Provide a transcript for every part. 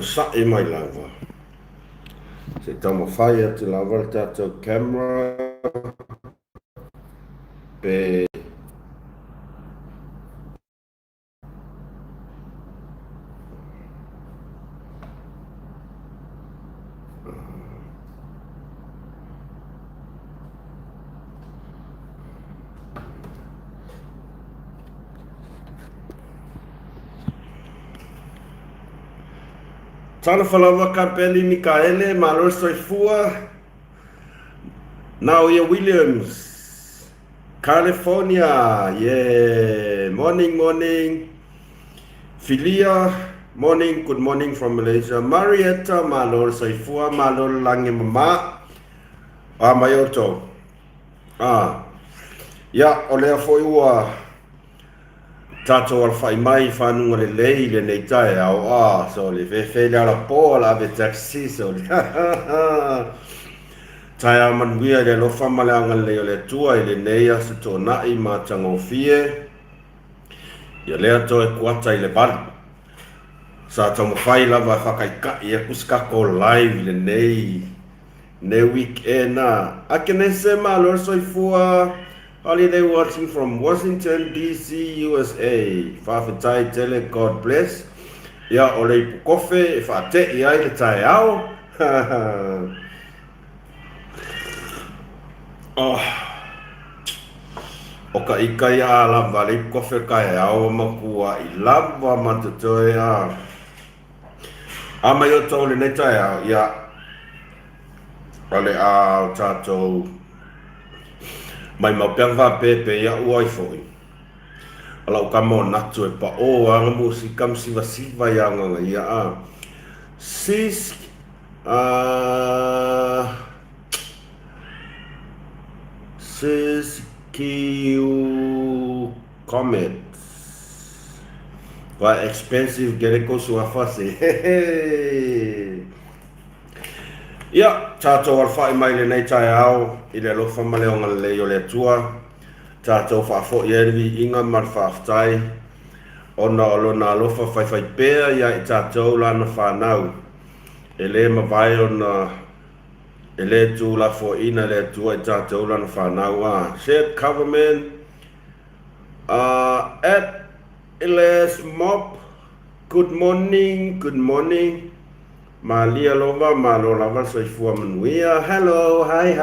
Sa'i mai lava. Se tamo whai atu lava le tātou camera pe tana whalawa Kapeli Mikaele Malor Soifua Nauia Williams California, yeah, morning Philia, morning, good morning from Malaysia. Marietta Malor Soifua Malor Langi Mama Mayoto ya olea foi ua tato al fai mai whanunga le lei le nei tae au so le fe le ala po la ave taxi so le tae a manuia le lo whamaleanga le o le tua i le nei asu tō nai ma tangofie ia lea to e kuata i le bali sa tomo whai lava whakaikai e kuskako live le nei ne weekend na akenese ma lor soifua holiday watching from Washington DC USA whawhetai tele God bless ia o le kofe e whate i ai le tae au o ka ika ia lava le kofe kai au makua i lava matutoe a mai o tau le nei tae au ia ale a tātou mai maupeanga pepe ia uai foi. Alau kamo natu e pa o anga musi kam siva siva ia nganga ia sis sis kiu comments. Wa expensive gereko suafase. Ia, tātou al whai mai le nei tae au, i le lofa maleonga le o le tua, tātou whaafo i erwi inga mar whaaftai, ona o lona lofa whai pēr ia i tātou lana whanau, e le mawai ona, e le tū la fo ina le tua i tātou lana whanau, shared government, at LS Mob, good morning, Malia lova malo lava soifua manuia. Hello, hi.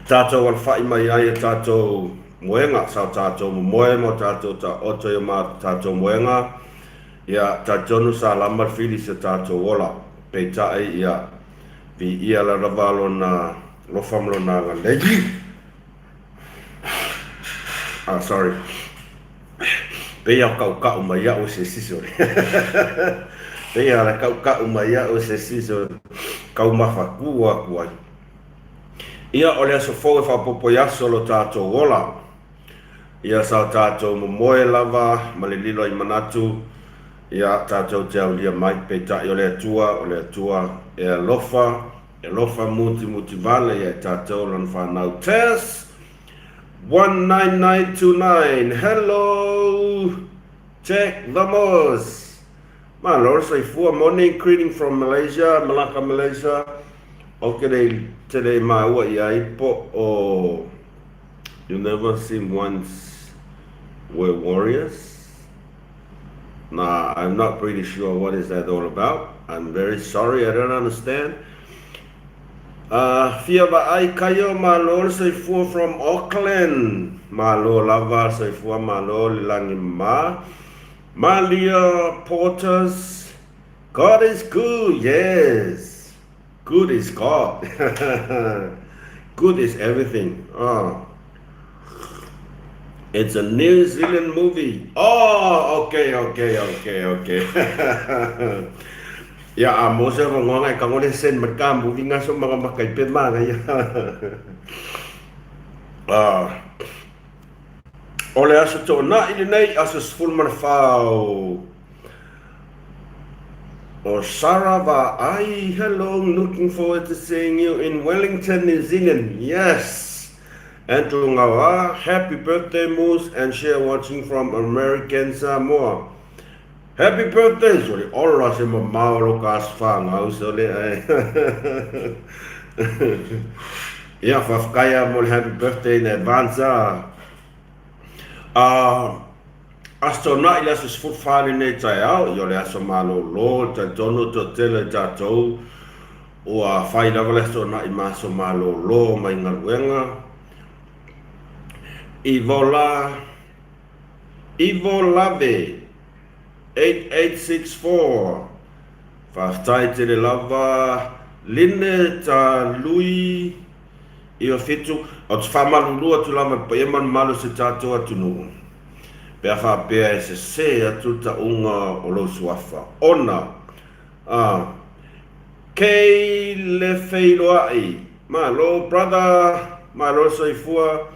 Tātou al whai mai ai tātou moenga, sao tātou moe mo tātou ta oto i ma tātou moenga. Ia tātou nu sa lamar whili sa tātou ola. Pei tae ia vi ia la ravalo na lofamlo na legi. Sorry. Pei au kau mai au se sisori. Pei ala kau mai au se sisori. Kau mafa kua kuai. Ia ole aso foe whapopo yaso lo tātou ola. Ia sa tātou momoe lava, malililo i manatu. Ia tātou te au lia mai pei ta i ole atua. E lofa muti vale ia tātou lan whanau test. 19929, hello, check, vamos. Malor Soifua, morning greeting from Malaysia, Malacca, Malaysia. Okay, today my ua iai po o you never seen once we're warriors. Nah, I'm not pretty sure what is that all about. I'm very sorry, I don't understand. Fia ba ai kayo malo Soifua from Auckland. Malo lava Soifua malo lilangi ma. Malia Porters. God is good, yes. Good is God. Good is everything. It's a New Zealand movie. Okay. Ya mo se ngonga ka ngone sen mereka moving ngaso mga makai pe mga ya. Ole aso to na ile nei aso full man fao. O Sarava, hello, looking forward to seeing you in Wellington, New Zealand. Yes. And happy birthday Moose and share watching from American Samoa. Happy birthday, sorry. Ora se mauro kas fanga usole. Ja, whakaya mo happy birthday in advance. Asto na ila se sfutfani nei tai au, yo le aso malo lo, ta tono to tele ta tou, o a whai lava le asto na i maso malo lo, mai ngaruenga. Ivo Lave, 8864, whaftai te le lava, line ta lui, i o fitu, o te whamalulua tu lama pa eman malo se tātou atu nungu. Pea whapea e se atu ta unga o lo suafa. Ona, kei le wheiloai, malo brother, malo soifua,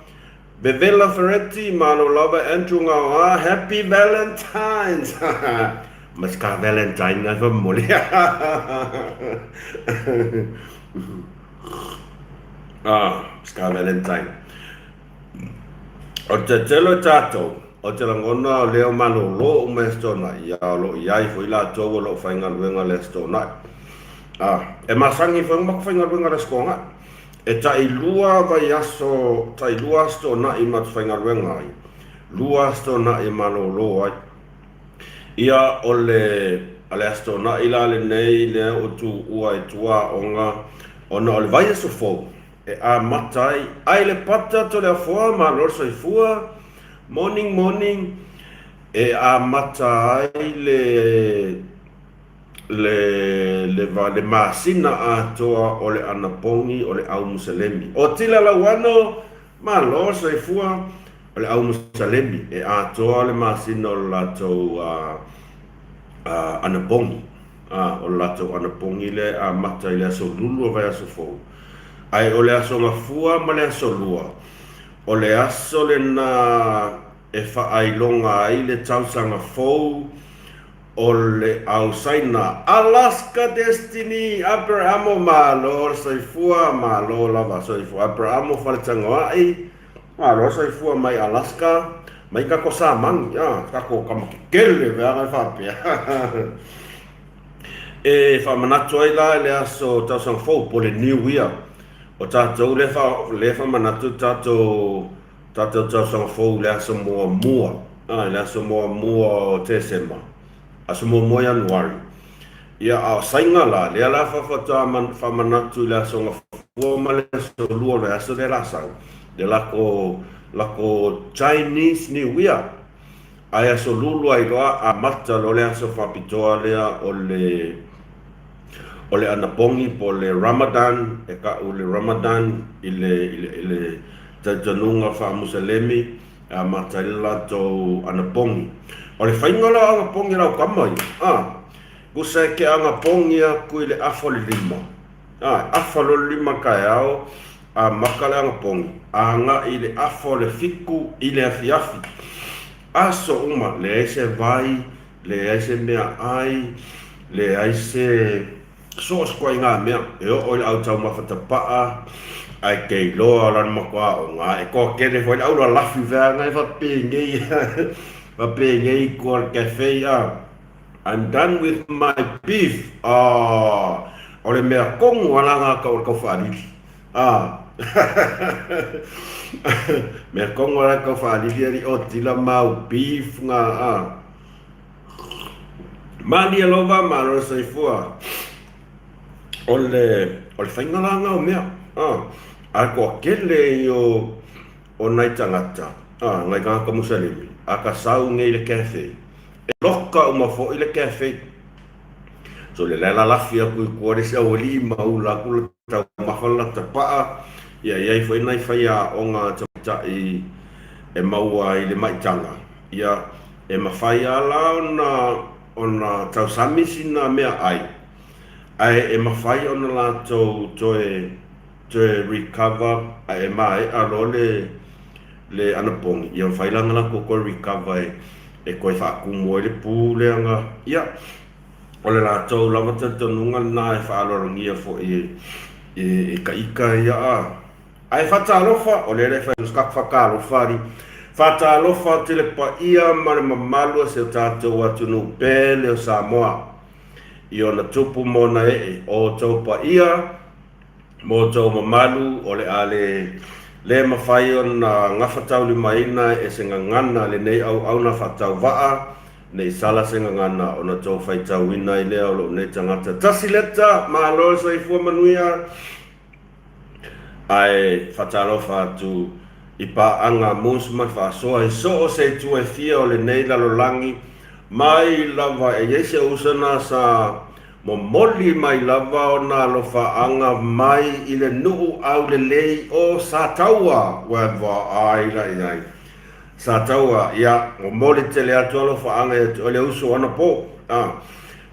Bevela Ferretti, malo lava Andrew ngā, happy Valentine's. Mas ka Valentine nga fa muli. Ska Valentine. O te telo tātou, o te langona o leo malo lo umestona, ia lo iai fo ila tōu lo whainga luenga le stona. E masangi whainga luenga le skonga. E tai lua vai aso, tai lua stona i mat whainga luenga ai. Lua stona i malo lo ai. Ia o ale astona i la le nei le o tu ua i tua onga, ona o le vai aso fau. E a matai, ai le pata to le afua, ma lorso i fua, morning, e a matai le masina a toa o le anapongi o le au musalemi. O tila la wano, ma lorso i fua, o le au musalemi, e a toa le masina o la tau anapongi. O la tau anapongi le a matai le aso lulu o vai aso fau. Ai o le aso mafua ma le aso lua. O le aso le na e whaailonga ai le tausanga fau o le ausaina Alaska Destiny Abrahamo malo soifua malo lava soifua Abrahamo whaletanga ai malo soifua mai Alaska mai kako samang ya kako kamakikele vea whapea. E whamanatu ai la le aso tausanga fau po le New Year. O tātou le wha manatu tātou sanga fau le aso mua. Le aso mua o Tesema. Aso mua Januari. Ia a sainga la, le ala wha manatu le aso nga fua ma le aso lua le aso le lasang. Le lako Chinese New Year. Ai aso lulu ai loa a mata lo le aso whapitoa lea o le anapongi po le Ramadan, e ka o le Ramadan i le tatanunga wha musalemi a mataila tō anapongi. O le whaingala anapongi rau kamai. Kusa ke anapongi a kui le afo le lima. Afo le lima kai au a makale anapongi. A nga i le afo le fiku i le afiafi. Aso uma le aise vai, le aise mea ai, le aise so skoi ngā mea, e o le au tau mawhatapaa, ai kei loa lan makua o ngā, e kua kere fwoi au la lafi vea ngai whapengei kua le cafe I'm done with my beef. O le mea kongu alanga kau whaariri. Mea kongu alanga kau whaariri ari o tila mau beef ngā. Mani alova maro saifua. O le whaingalanga o mea. A kua kele o nai tangata. Ngai ngaka musalimi. A ka sau ngei le cafe. E loka o mafo i le cafe. So le lela lafi a kui kuare se au lima u la kula tau mawhala ta paa. Ia iai fwai nai whai a o ngā tamatai e maua i le maitanga. Ia e mawhai a la o na tau samisi na mea ai. Ai e mawhai o na la tau toe recover ai e mai a lo le anapongi. Ia mawhai langa la ko recover e koe whaakumo e le pū leanga. Ia o le la tau lama tatanunga na e whaalorangia fo e ka ika ia a. Ai whata alofa o le whai nuskak whaka alofari Whatalofa te le pa ia ma le mamalu se o tātou atu nu pēle o Samoa. I ona tupu mona o tau pa ia, mo tau mamalu o le le mawhai o na ngawhatau li maina e se ngangana le nei au na whatau waa, nei sala se ngangana o na tau whaitau ina i lea o lo nei tangata. Tasi leta, maa loa sa i fua manuia, ai whatalofa atu i paanga musma whaasoa i so o se tu e fia o le nei lalolangi mai lava e yese usana sa mo moli mai lava o na lo whaanga mai i le nuu au le lei o Sataua wa ai la i Sataua ia mo moli te le atu alo whaanga o le usu ona po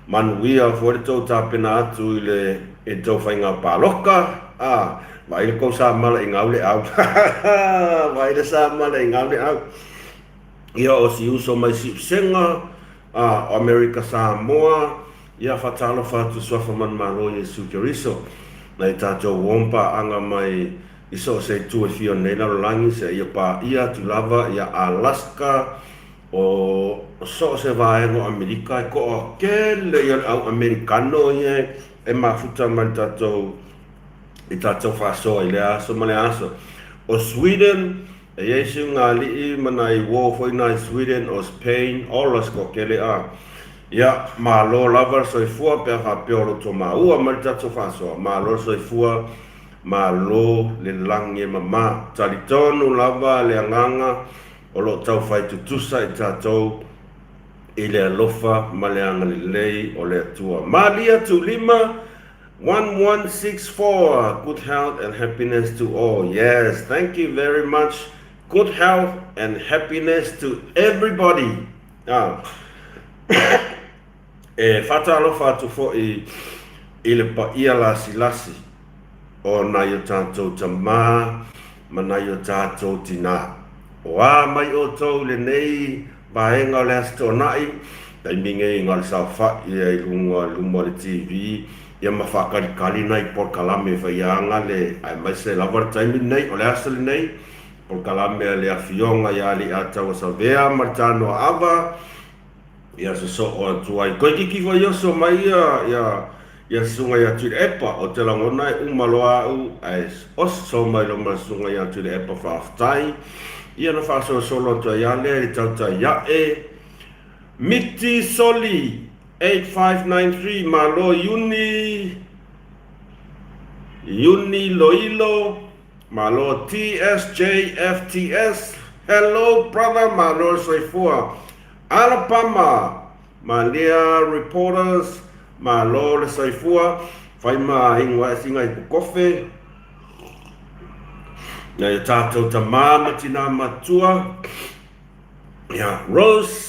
manuia fo le tau tapena atu i le e tau whainga paloka vai le ko sa mala i ngau le au vai le sa mala i ngau le au ia o si uso mai si senga America Samoa ia fatalo fatu sofa man malo Yesu Keriso na i tātou wompa anga mai iso se tu e fio nei la langi se ia pa ia tu lava ia Alaska o so se vaengo Amerika e ko kele ia au americano ia e mafuta man tātou i tātou whaasoa i le aso ma le aso. O Sweden, e Yesu ngā lii mana i wō whaina i Sweden, o Spain, olas ko kele a. Ia, mā lo lava soi fua pia wha peoro to mā ua ma le tātou whaasoa. Mā lo soi fua, mā lo le langi e mama. Tari tonu lava le anganga, o lo tau whai tutusa i tātou i le alofa ma le anga le lei o le atua. Mā lia tu lima, 1164, good health and happiness to all. Yes, thank you very much. Good health and happiness to everybody. Whatalo whatu fo i le pa ia lasi lasi. O na yo tātou tamā, ma na yo tātou tina. O a mai o tau le nei, pahenga o le asto nai, tai minge i ngal sa wha i lunga le TV, ia mawhakari nei por kalame whaianga le ai mai se lavar taimi nei o le asali nei por kalame le awhionga ia li atau sa vea martano ava ia so o tuai koe kiki wa yoso mai ia sunga ia tui epa o te langona e umaloa au ai so mai lo ma sunga ia tui epa whaaftai ia na whaaso solo tua ia le i tauta ia Miti Soli 8593 malo Yuni Loilo malo TSJFTS hello brother malo Soifua Alabama Malia reporters malo Soifua faima ingwa singa i kofe na tato tamama tina matua ya Rose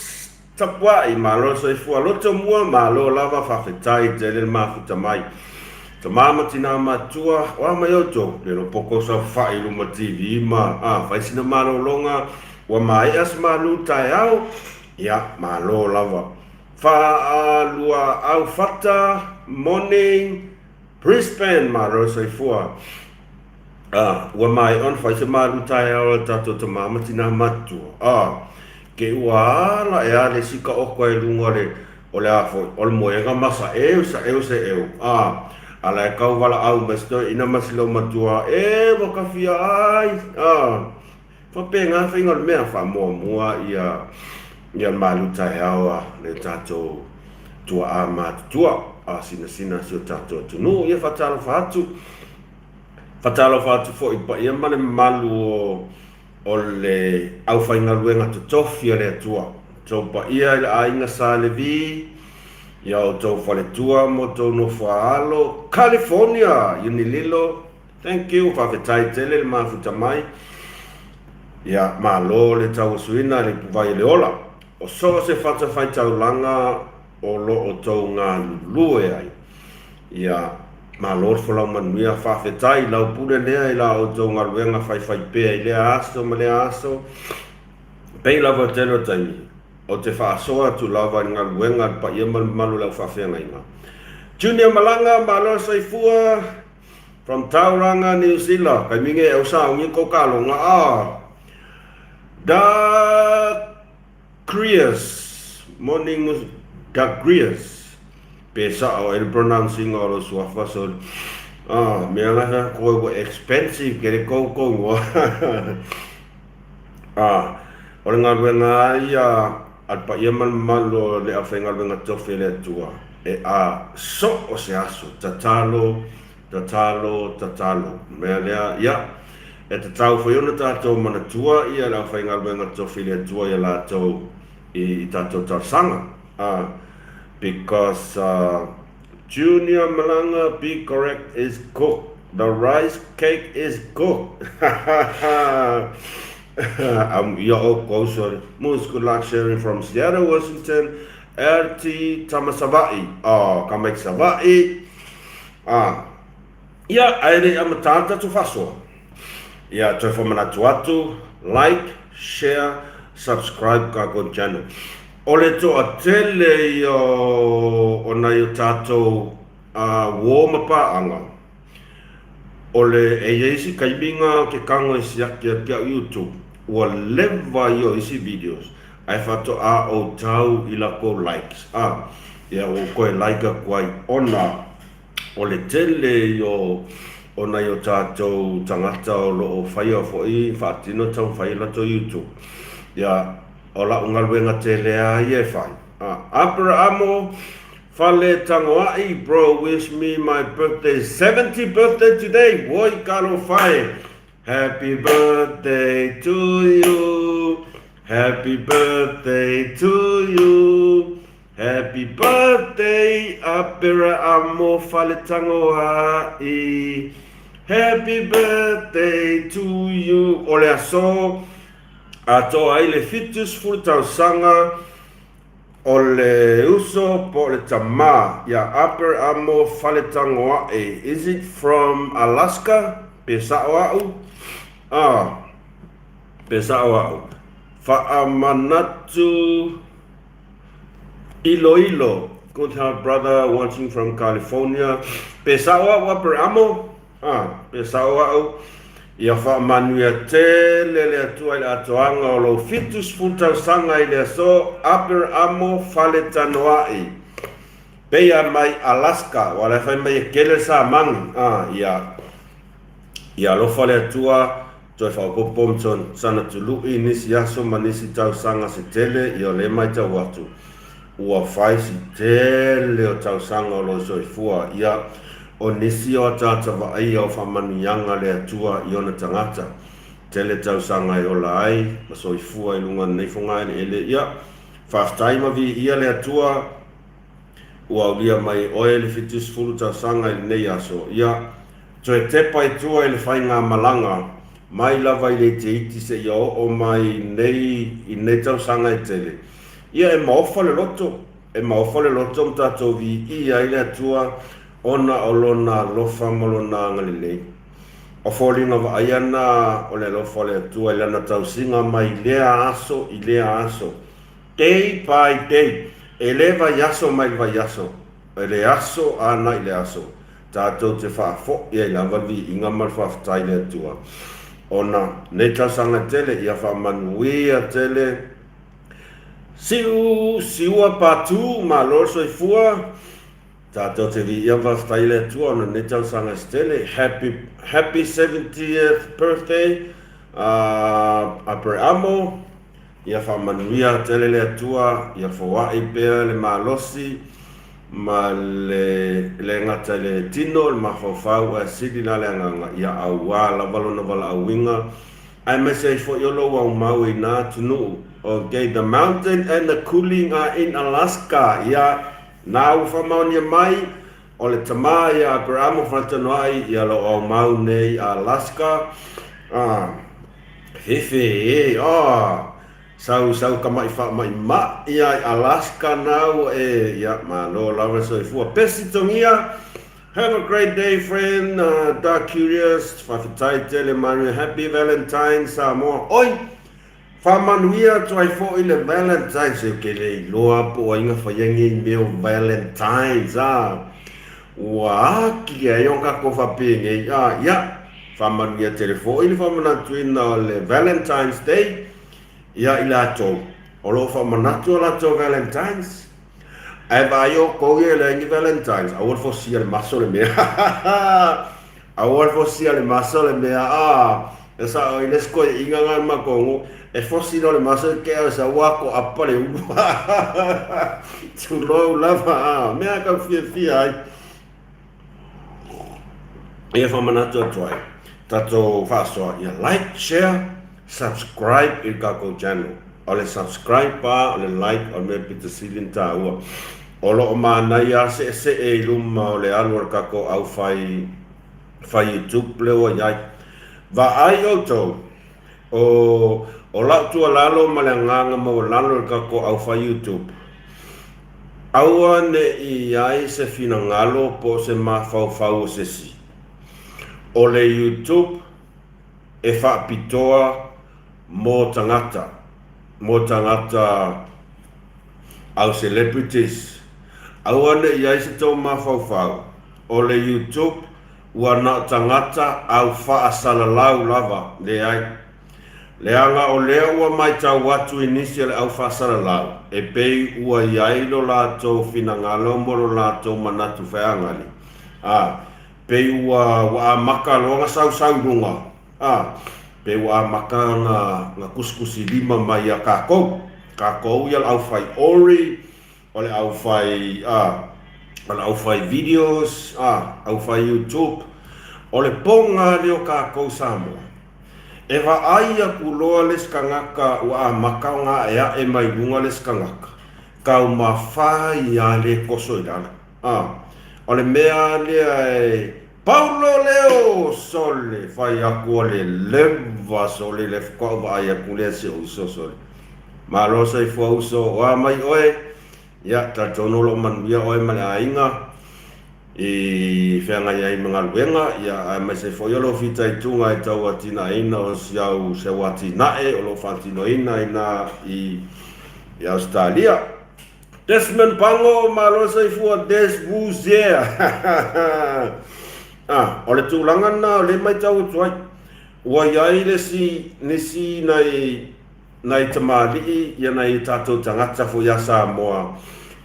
tapua i malo Soifua loto mua malo lava whawhetai te le mafuta mai. Ta mama tina matua wa mai oto le lo poko sa whai luma TV ma whaisina malo longa wa mai as malu tai au ia malo lava. Wha lua au fata morning Brisbane malo Soifua wa mai on whaisina malu tai au tato ta mama tina matua ke ua ala e ale sika oko e lunga o le afo o le moenga masa se eu ala e kau wala au mesto ina masilo matua wakawhia ai whapenga whainga le mea wha mua ia malu tai aua le tato tua a matutua sina si o tato tunu ia whatalo whatu fo ipa ia mane malu o le au whainga luenga to tofi o le atua. Tau pa ia a inga sa le vi, ia o tau whale tua mo tau no whaalo. California, Unililo, thank you, whawhetai tele le mafuta mai. Ia malo le tau suina le puwai le ola. O so se whata whai tau langa o lo o tau ngā lue ai. Ia malor folau manuia whawhetai lau pune lea i la o tau ngaruenga whai pēa i lea aso ma lea aso pei lava telo taimi o te whaasoa tu lava i ngaruenga pa ia malu lau whawhenga inga Junior Malanga malo Soifua from Tauranga New Zealand kai minge e usa ungi ko kalonga Dagrius, morning Dagrius. Pesa o el pronouncing o lo suafa so. Mea ko expensive kere ko wa. Ora ngā wenga ia al pa ia malo le awhenga wenga tofe le tua. So o se aso, tatalo. Mea lea, ia. E te tau whaiona tātou mana tua ia la whainga wenga tofe le tua ia la tau I tātou tarsanga. Because Junior Malanga, be correct, is cooked. The rice cake is cooked. Yo, also, most good luck sharing from Seattle, Washington. RT Tamasavai. Kamek Savai. Aere amatata tu faso. Toi whamana tuatu. Like, share, subscribe ka kon channel. Ole to a tele yo ona yo tātou wōma paanga. Ole isi kaibinga ke kango isi aki kia YouTube. Ua lewa yo isi videos. Ai whato o tau I lako likes. Ia o koe like kwai ona. Ole tele yo ona yo tātou tangata o loo whaia fo whaatino tau whaila to YouTube. Ia ola ungal wenga telea ye fine. Apra amo fale tangoai, bro, wish me my birthday, 70th birthday today. Boy, kalo fine. Happy birthday to you. Happy birthday to you. Happy birthday, apra amo fale tangoai. Happy birthday to you. Ole aso. Ato ai le fitus full sanga o le uso po le tama ya upper amo faletangoa Is it from Alaska? Pesa'oa'u? Pesa'oa'u. Fa'amanatu Iloilo. Good heart brother watching from California. Pesa'oa'u upper amo? Pesa'oa'u. Ia whaamanuia te le atua I le atoanga o lo fitus full sanga I le so upper amo fale tanoai. Peia mai Alaska, wala whai mai kele sa mangi. Ia lo fale atua, toi whakopom ton sana tului nisi aso manisi tau sanga se tele, ia le mai tau watu. Ua whai si tele o tau sanga o lo soifua, ia o nisi o tata vai o whamanianga le atua I ona tangata. Tele tau sanga I ola ai, masoifua I lunga neifonga ele ia. Whaftaima vi ia le atua, ua ulia mai oe le fitus fulu tau sanga I nei aso. Ia, toe tepa I tua I le whainga malanga, mai lava I le te iti se ia o mai I nei tau sanga I tele. Ia e maofa le loto, mtato vi ia I le atua, ona olona lofa molona ngalilei. O fōlinga wa aiana o le lofa le atua I lana tausinga mai lea aso I lea aso. Day by day. E le vai aso mai vai aso. E le aso ana I le aso. Tātou te whaafo I lava vi inga mal whaftai le atua. Ona ne tausanga tele ia whamanuia tele. Siua patu ma lorso I fua. Tātou te vi ia whaftai le atua ona ne tausanga stele. Happy 70th birthday. Apre amo. Ia whamanuia tele le atua. Ia whawai pēr le malosi. Ma le ngata le tino. Le mawhawhau a sidi na le anganga. Ia awa la walo na wala awinga. I message for yolo wa maui na tunu. Okay, the mountain and the cooling are in Alaska. Ia Nau whamaunia mai, o le tama ia Abramo whatanoai, ia lo o mau nei Alaska. Hefe, sau kamai whamai ma, ia Alaska nau ia ma lo lawa so I fua. Pesi tongia, have a great day friend, Dark Curious, whawhitai tele manu, happy Valentine's, Samoa. Oi! Whamanuia toi fo I le Valentine's e ke le loa po inga whayangi meo Valentine's Ua ki e yonka ko whapenge ia whamanuia tele fo I le whamanatuina o le Valentine's Day ia i latou o loo faamanatu o latou Valentines ae vaio kou ia le ngi Valentines aua le fosia le maso le mea aua le fosia le maso le mea e sa o i le sko i inga ngai makongo e fosi no le maso ke o sa wako apa le ua tu lo lava mea ka fia ai ia whamanatu atuai tato whaasoa ia like, share, subscribe i kako channel o le subscribe pa, o le like, o me pita silin ta ua o lo o mana ia se e luma o le alua kako au fai YouTube leo iai va ai o tau o lau tua lalo ma le nganga ma o lalo kako au fai YouTube aua ne i ai se fina ngalo po se ma fau se si o le YouTube e whaapitoa mō tangata au celebrities aua ne i ai se tau ma fau o le YouTube ua na tangata au whaasalalau lava le ai le anga o lea ua mai tau watu inisi le au whaasalalau e pei ua iai lo lātou finangalo mo lo lātou manatu whaangali pei ua maka longa sau runga pei ua maka nga kuskusi lima mai a kakou ia au fai ori o le au fai videos au fai YouTube o le ponga leo kakou Samoa e va ai a kuloa les kangaka ua maka nga ea e mai runga les kangaka kau mawhai a le koso i dana o le mea lea e Paulo Leo sole fai aku o le leva sole le whakau wa ai aku lea se uso sole ma rosa i fua uso wa mai oe ia ta tono lo man ia oe male ainga i whianga iai mga luenga ia mai se fo yolo fita i tunga i tau atina ina o siau se wati nae o lo fatino ina i Australia Desmond Pango ma rosa i fua Des Buzea o le tūlanga na o le mai tau tuai ua iai le nisi nai tamali ia nai tātou tangata fo ia Samoa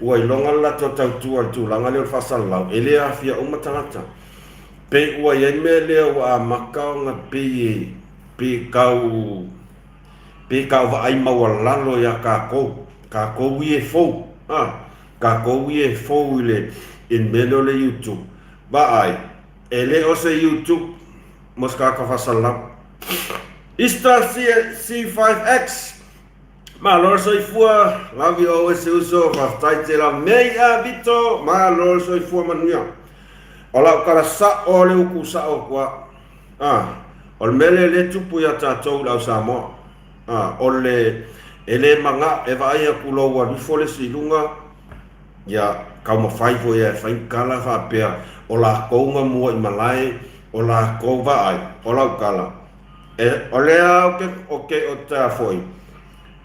ua i longa la tau tua le tūlanga leo whasalau e lea fia uma tangata pe ua iai me lea ua makao nga pe kau wa ai maua lalo ia kakou i e fou kakou i e fou in melo le YouTube ba ai ele o se YouTube mos ka whasalau Ista C5X ma lor soi fua lavi o se uso whaftai te la mea vito ma lor soi fua manuia o lau kara sa o le uku sa o kua o le mele le tupu ia tātou lau Samoa o le ele manga e vai a kulo wa bifo le silunga ia kau mawhai fo ia whainkala whapea o la kounga mua i malai o la kou vai o lau kala o lea o te afoi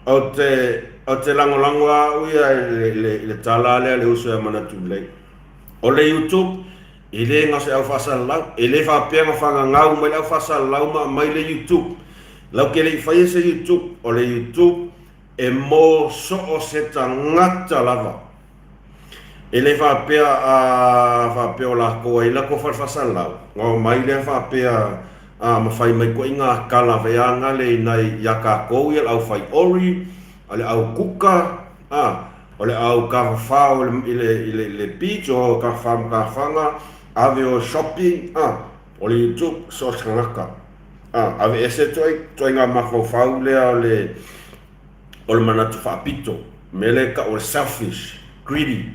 o te langolango au ia le tala lea le uso e manatu lei o le YouTube i le ngase au whasalau e le whapea ngawhanga ngau mai au whasalau mai le YouTube lau ke le whaia se YouTube o le YouTube e mo so o se tangata lava e le whapea o la koa i la ko whasalau ngau mai le whapea mawhai mai ko inga kala veanga le nai ia kakou ia au fai ori ale au kuka o le au kawhao le beach o kawhanga ave o shopping o le YouTube so tangaka ave ese toi ngā mawhau lea o le manatu whaapito mele ka o le selfish greedy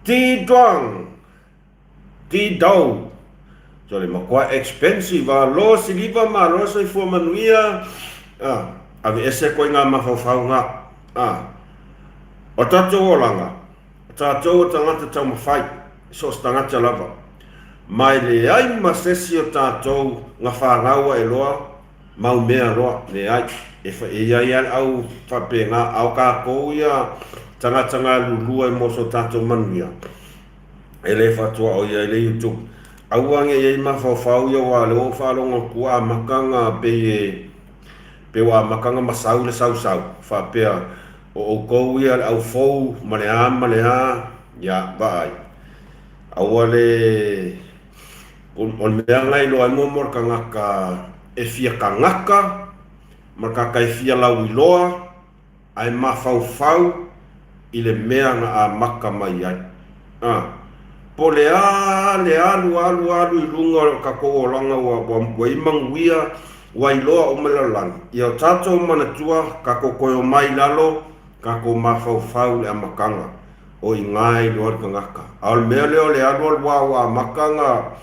ti dau so le makua expensive lo siliva ma lo so fo manuia ave ese ko nga mafau nga o tatou olanga tatou tangata tau mafai so tangata lava mai le ai masesi o tatou nga whanaua e loa mau mea loa le ai e ia au whapenga au kako ia tangata lulua e moso tatou manuia e le fatua o ia le YouTube auange ye mafau ia wa le o falonga kua makanga pe pe wa makanga masau le sau fa pe o ko ia au fou malea ya bai awale on mea ngai lo mo mor kangaka e fia kangaka marka kai fia lau iloa ai mafau i le mea nga a maka mai ai po le alu i lunga ka ko o langa wa imanguia wa iloa o malalang ia tato manatua ka ko koyo mai lalo ka ko mafau le amakanga o ingai lo kangaka al mea leo le alu wa makanga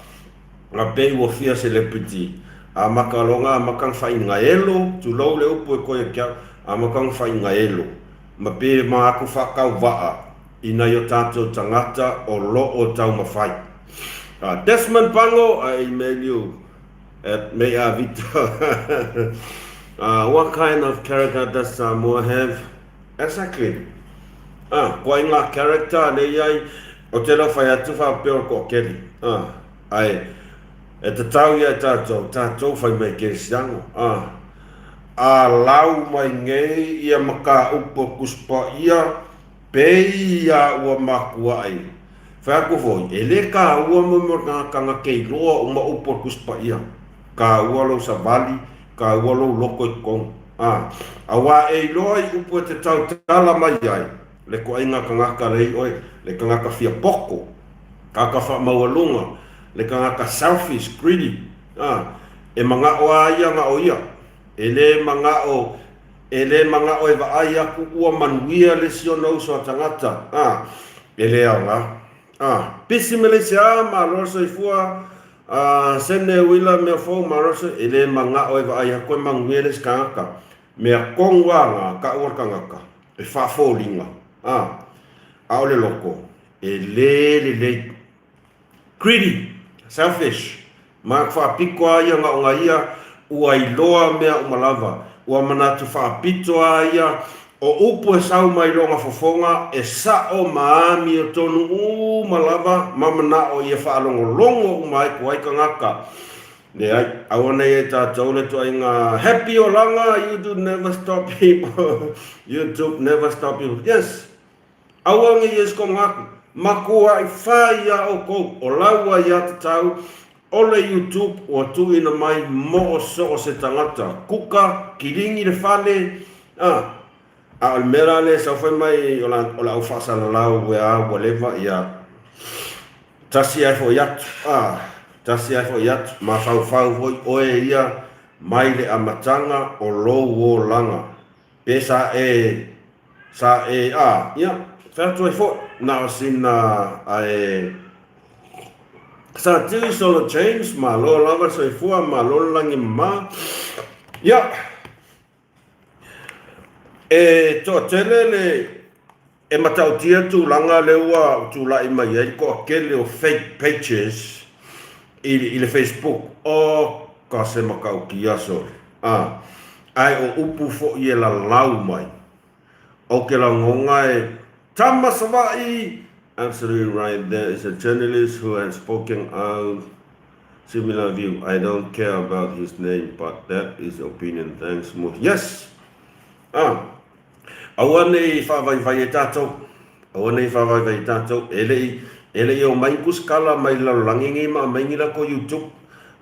nga pei wo fia celebrity a makalonga makang fa ingaelo tu lo le upo ko ya a makang fa ingaelo ma pe ma aku fa ka wa ina yo tato tangata o lo o tau mafai Desmond Pango I email you at Mea Vita what kind of character does Samoa have exactly ko inga character le yai o te lo fa atu fa pe ko keri ai e te tau ia tātou whai mai kere siango. A lau mai ngei ia maka upo kuspa ia pei ia ua makua ai. Whai ako foi, e le ka ua mumor kanga kei loa uma upo kuspa ia. Ka ua lo sa vali, ka ua lo loko i kong. A wa e loa i upo te tau tala mai ai. Le ko inga kangaka rei oi, le kangaka fia poko. Kaka wha maualunga. Le kangaka selfish, greedy. E mga o aia nga o ia. E le mga o e va aia ku ua manuia le sio no so tangata. E le au nga. Pisi me le se a ma roso i fua. Sene wila mea fau ma roso. E le mga o e va aia koe manuia le skangaka. Mea kongwa nga ka ua kangaka. E fa fōlinga. A o le loko. E le greedy. Selfish. Mak whapiko aia nga o nga ia, ua iloa mea umalava. Ua manatu whapito aia, o upu e sau mai longa fofonga, e sa o maami o tonu umalava, mamana o ia whaalongo longo umai kuai ka ngaka. Ne ai, awana e tātou le tua inga, happy o langa, YouTube never stop people. YouTube never stop people. Yes. Awangi yes ko ngaku. Makua i whaia o kou, o laua i ata tau, o le YouTube, o tu ina mai mo o so o se tangata. Kuka, kiringi le whale, a almera le sa whai mai o la au whasana lau wea whatever, ia tasi ai fo iatu, tasi ai fo iatu, ma whau hoi oe ia, mai le amatanga o lou o langa. Pe sa ia, whatu ai fo, na sina ai sa tili solo change ma lo lava so fua ma lo langi ma ya e to telele e matau tia tu langa lewa tu la ima ye ko kele o fake pages i le Facebook o ka se makau kia so ai o upu fo i la lau mai o ke la ngonga e Tama Savai, absolutely right. There is a journalist who has spoken out similar view. I don't care about his name, but that is opinion. Thanks, Mo. Yes. Awane whawai tato. Awane whawai tato. Ele o mai kuskala mai la langingi ma mai ngira ko YouTube.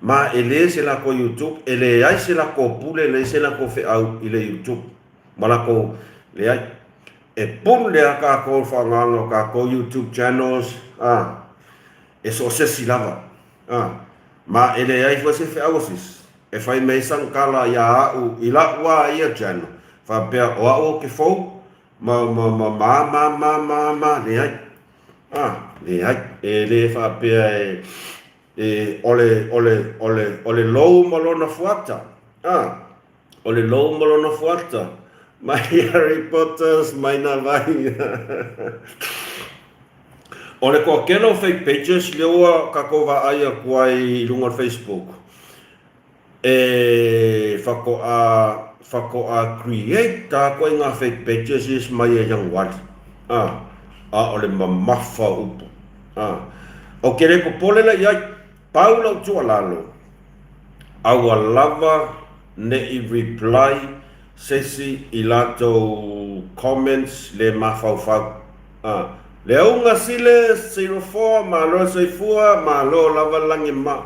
Ma ele se la ko YouTube. Ele ai se la ko pule le se la ko fe au ile YouTube. Malako le ai. E pun le ka ko whanganga ka ko YouTube channels e so se silava ma ele ai fo se fe agosis e fai mai sang kala ya u ila wa ia channel fa pe o ke fo ma le ai e le fa pe ole low malona fuata ole low malona fuata My Harry Potters, my navai. Ole ko keno fake pages lewa kakova aya kuai lunga Facebook. E fako a create ta ko nga fake pages is mai yang wat. Ole mamafa upo. O kere ko pole la ya Paulo tualalo. Awa lava ne I reply sesi I lato comments le mafaufau. Le unga sile 04 ma lo soifua ma lo lava langi ma.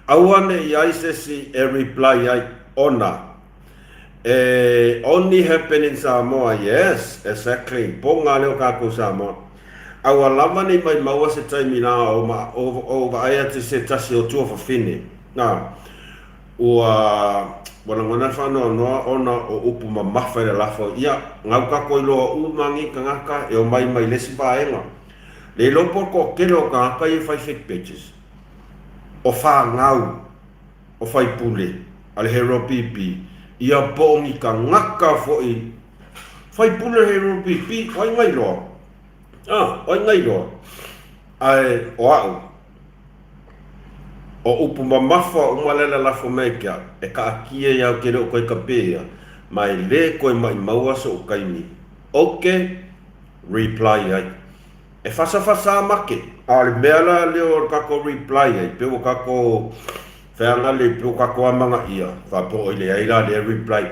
Awane I sesi e reply ai ona. Only happen in Samoa, yes, exactly. Ponga leo kako Samoa. Awa lava ni mai maua se taimi na o aia te se tasi o tua whawhine. Ua wana whanau noa ona o upu ma mawhaira lafo. Ia, ngau kako I loa umangi ka ngaka e o mai lesi paenga. Le lopo ko kelo ka ngaka I whai fake pages. O wha ngau, o whai pule, ale hero pipi. Ia bongi ka ngaka foi. Whai pule hero pipi, oi ngai loa. Oi ngai loa. Ai, o au. O upu mamafa umalela lafo meikia, e ka akia iau ke reo koe ka pēia, mai le koe mai maua so o kaimi. Oke, reply ai. E whasa make. Le mea la leo kako reply ai, peo kako wheanga le peo kako amanga ia, whapo ile aira le reply.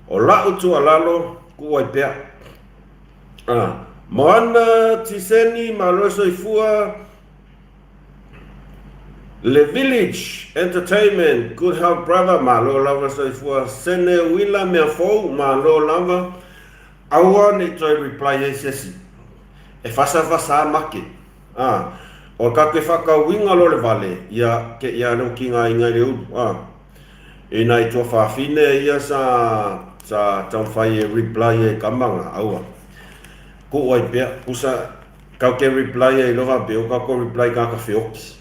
O la utu alalo, kuai pea. Moana tiseni maloso ifua, Le Village Entertainment, Good Health Brother, malo lava soifua, sene wila mea fou, malo lava, aua ne toi reply e sesi. E whasa make. O ka ke whakawinga lo le vale, ia ke ia no ki ngā ingai reu. E nai tua whawhine ia sa tau whai e reply e kamanga, aua. Ko oi pia, usa kau ke reply e lova be, o ka ko reply ka whioki.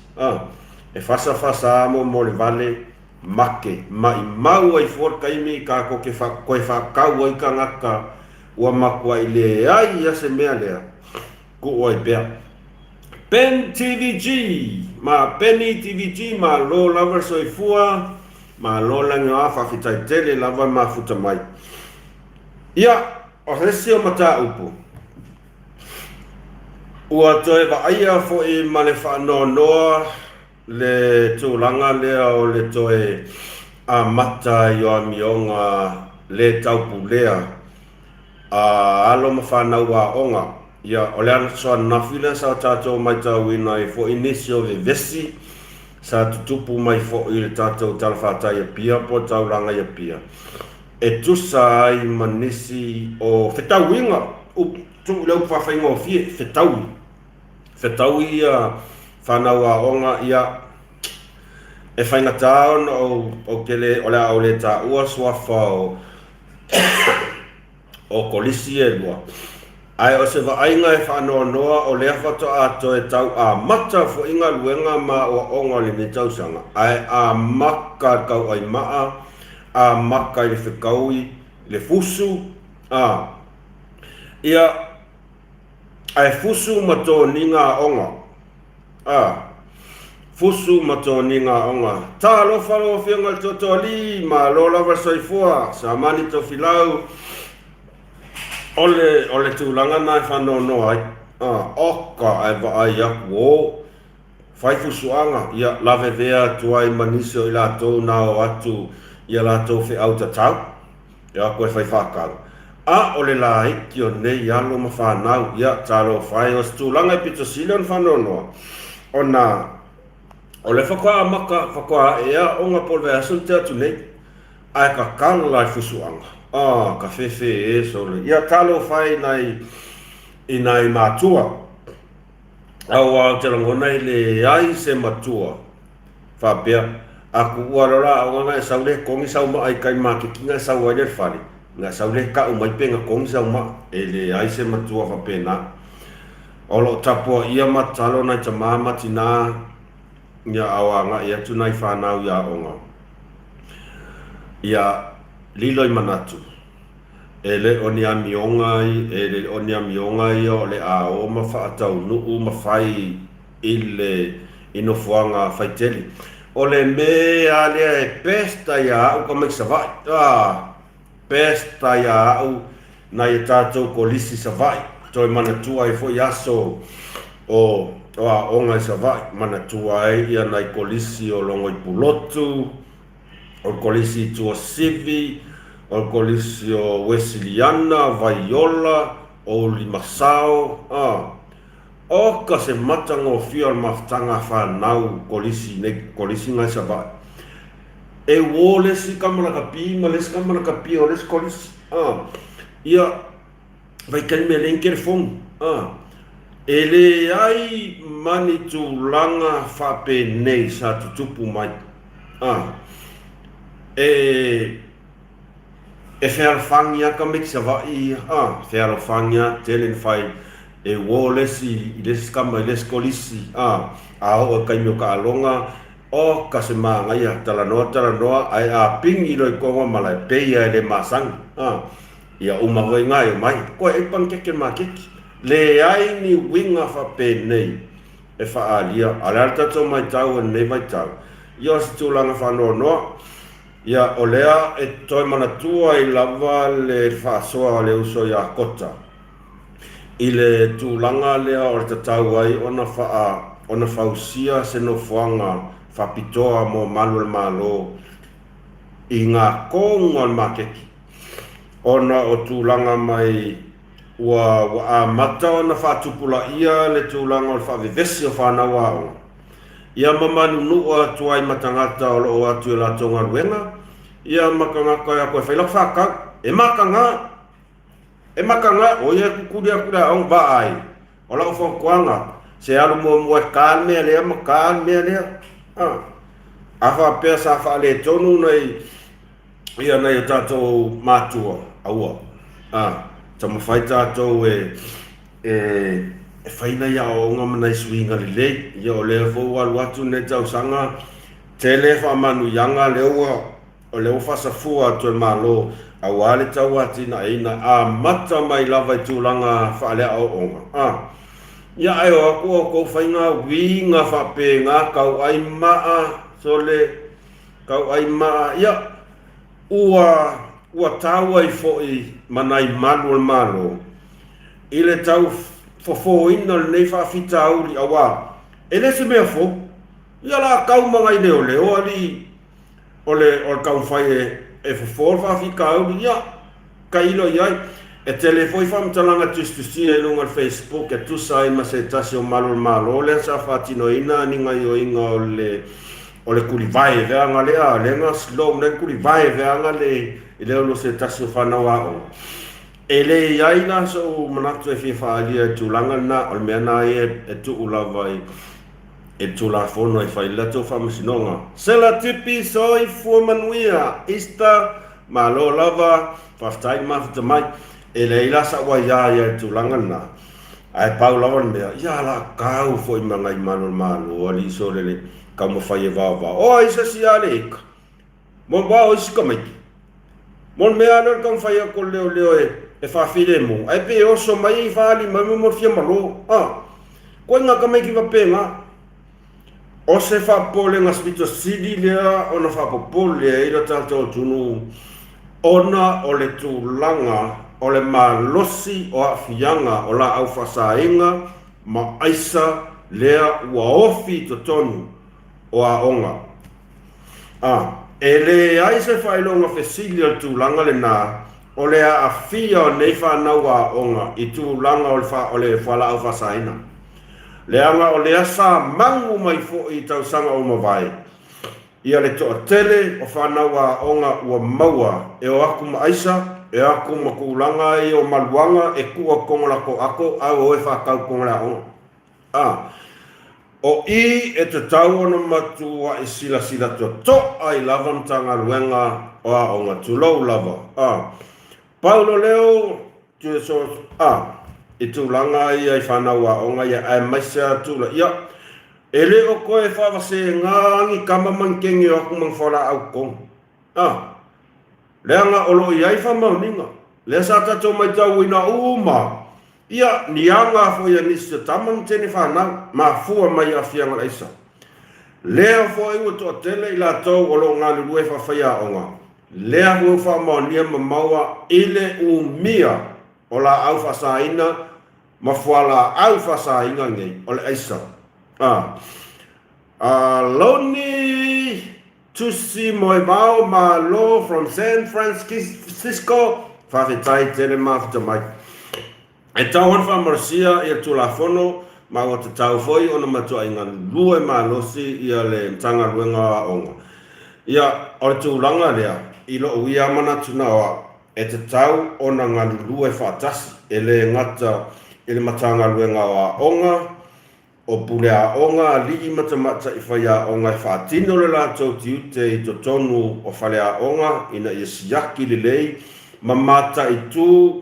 E whasa mo le vale make, mai mau ai fuor kaimi ka ko ke koe whakau ai ka ngaka ua makua I le ai ia se mea lea. Ko oi pia. Pen TVG, ma Penny TVG, ma lo lava soifua, ma lo langi a whawhitai tele lava ma futa mai. Ia, o hesi o mata upu. Ua toe wa aia fo I male whanau noa, le tūlanga lea o le toe a mata I o amionga le taupu lea alo ma whanau a onga. Ia, o le ana soa nawhila sa tātou mai tau ina I fo inisio ve vesi sa tutupu mai fo I le tātou talawhatai a pia po tauranga I pia. E tusa ai manisi o whetau inga, tu leu whawhainga o fie, whetau. Whetau ia whanau a onga ia e whainga taon o kele o lea o le tā ua swafa o kolisi e lua. Ai o se waainga e whanau noa o lea whato ato e tau a mata fo inga luenga ma o onga le me tausanga. Ai a maka kau ai maa, a maka I le whikaui, le fusu, ia ai fusu ma tō ninga onga. Fusu ma tō ninga onga. Tā lo whalo whianga toto ali, ma lo lava soifua, sa mani to filau. Ole tūlanga nai whanau noa ai. Oka ai wa ai aku o. Whai fusuanga, ia lawe vea tuai maniso I lātou nao atu, ia lātou whi au tatau. Ia koe whai whakau. Ole la iki o nei alo ma whanau, ia tālo whai o tūlanga I pito silion whanau noa. Ona, o le whakoa maka, whakoa ea o ngā polwe asun te atu nei, ai ka kala I fusuanga. Ka whewhe e sole. Ia talo whai I nai mātua. Aua te rangonai le ai se matua. Whapea, aku uarora o ngā e saule kongi sau ma ai kai mā ke kinga sau ai le whare. Ngā saule ka umai penga kongi sau ma, e le ai se matua whapea nā. Olo tapua ia matalo nai ta mamati nā ia awanga ia tunai whanau ia onga. Ia liloi manatu. E le oni amiongai, e le oni amiongai o le a o ma whaatau nuu ma whai I le inofuanga whaiteli. O le mea lea e pesta ia au ka mai savai. Pesta ia au na I tātou kolisi savai. Toi mana tua I fo yaso o a onga I savai. Mana tua ia nai kolisi o longo I pulotu. o kolisi tua sivi, o kolisi o Wesleyana, Vaiola, o Limasao, o ka se matango fia o maftanga whanau kolisi ngai sabai. E wo lesi kamana ka pi, ma lesi kamana ka pi o lesi kolisi. Ia, vai kai me lenkere fongu. E le ai mani tu langa whape nei sa tutupu mai. E whea ka meki sa vai, whea whangia telen whai e wo lesi, i lesi kama i lesi kolisi, a o kai mio ka alonga, o ka se maangai a talanoa, ai a pingi loi kongo malai peia e le masang, ia umawai ngai o mai, koe e pang keke ma keke, le ai ni winga whape nei, e whaalia, alerta tō mai tau e nei mai tau, ia si tūlanga whanau noa, ia o lea e toi manatua i lava le whaasoa o le uso i a kota. I le tūlanga lea o le tatau ai ona whausia se no whanga whapitoa mo malu le malo i ngā konga le makeki. Ona o tūlanga mai ua a mata ona whaatupula ia le tūlanga o le whaavevesi o whanau au. Ia mamanu nua tuai matangata o loo atu e la tonga ruenga. Ia makangaka ia koe whailak whakau. E makanga, o ia kukuria kura au baai. O lau whakuanga. Se alu mua kaan mea lea, ma kaan mea lea. Awha pia sa wha le tonu nei, ia nei o tātou mātua, aua. Tama whai tātou whaina ia o ngā manai suinga li lei, ia o lea fōu alu atu ne tau sanga, te le wha manu yanga leua, o leo whasafua atu e malo, a wale tau ati na eina, a mata mai lava i tūlanga whaalea o onga. Ia ai o aku o kou whainga winga whape ngā kau ai maa, sole, kau ai maa, ia, ua tau ai fo'i manai malu al malo, ile tau fofo ina le nei whaafita auri awa. E le se mea fo, ia la kau mangai leo leo ali, ole kau whai e fofo whaafika auri, ia, ka ilo iai, e telefoi whamtalanga tustusia i lunga Facebook, e tusa i ma se tasi o malu malo, le sa whaatino ina, ninga i o inga o le kuri vai veanga lea, le nga slow, le kuri vai veanga le, i leo lo se tasi o whanau ao. E le iai na so manatu e whiwhaalia e tūlanga na, o le mea na e tu ulawa e tu la fono e whailato whamasinonga. Sela tipi soi fua manuia, ista, ma lo lava, whaftai mawhita mai, e le ilasa wa ia e tūlanga na. Ai pau lawa mea, ia la kau fo i mangai malu, ali so le kau mawhai e wawa. O isa si ale eka, mo wao isi kamaiki. Mon mea anor kau whai ako leo e whawhire mo. Ai pe oso mai i whaali mai mo morfia malo. Koe ngā kamaiki wapenga. O se whapole ngā spito sidi lea, ona whapopole e ira tātou tunu. Ona o le tūlanga, o le malosi o awhianga, o la au whasainga, ma aisa lea ua ofi to tonu o a onga. E le aise whailonga whesili o tūlanga le nā, o le a fia o nei whanau a onga i tūlanga o le whala au whasaina. Le anga o le asa mangu mai fo i tau sanga o mawai. Ia le toa tele o whanau a onga ua maua e o aku ma aisa, e aku ma kuulanga i o maluanga e kua kongola ko ako au o e whakau kongola onga. O i e te tau ona matua i sila to ai lava mtanga luenga o a onga tulou lava. Paulo leo i tūlanga i ai whanau a onga i ai maisa tūla. Ia, e le o koe whawase ngāngi kama mankengi o aku mangwhara au kong. Leanga olo i ai whamauninga. Lea sa tato mai tau ina uma. Ia, ni anga fo ia nisi tamang tene whanau, ma fua mai a whianga leisa. Lea fo iwa toa tele i la tau olo ngā lulue whawhia onga. Lea hua whamaunia ma maua ile umia o la au whasaina, ma fuala au whasainga ngei, o le eisa. Loni tusi mo e vao malo from San Francisco whawhetai tele mawhita mai. E tau han whamarsia ia tulafono ma o te tau foi ona matua inga lue malosi ia le tanga ruenga onga. Ia o te ulanga lea i lo uia mana tunawa e te tau ona ngā lue whaatasi e le ngata e le matanga ruenga onga o pule a onga li i mata i whai a onga e whaatino le lātou ti ute i to tonu o whale a onga ina i siaki le lei ma mata i tū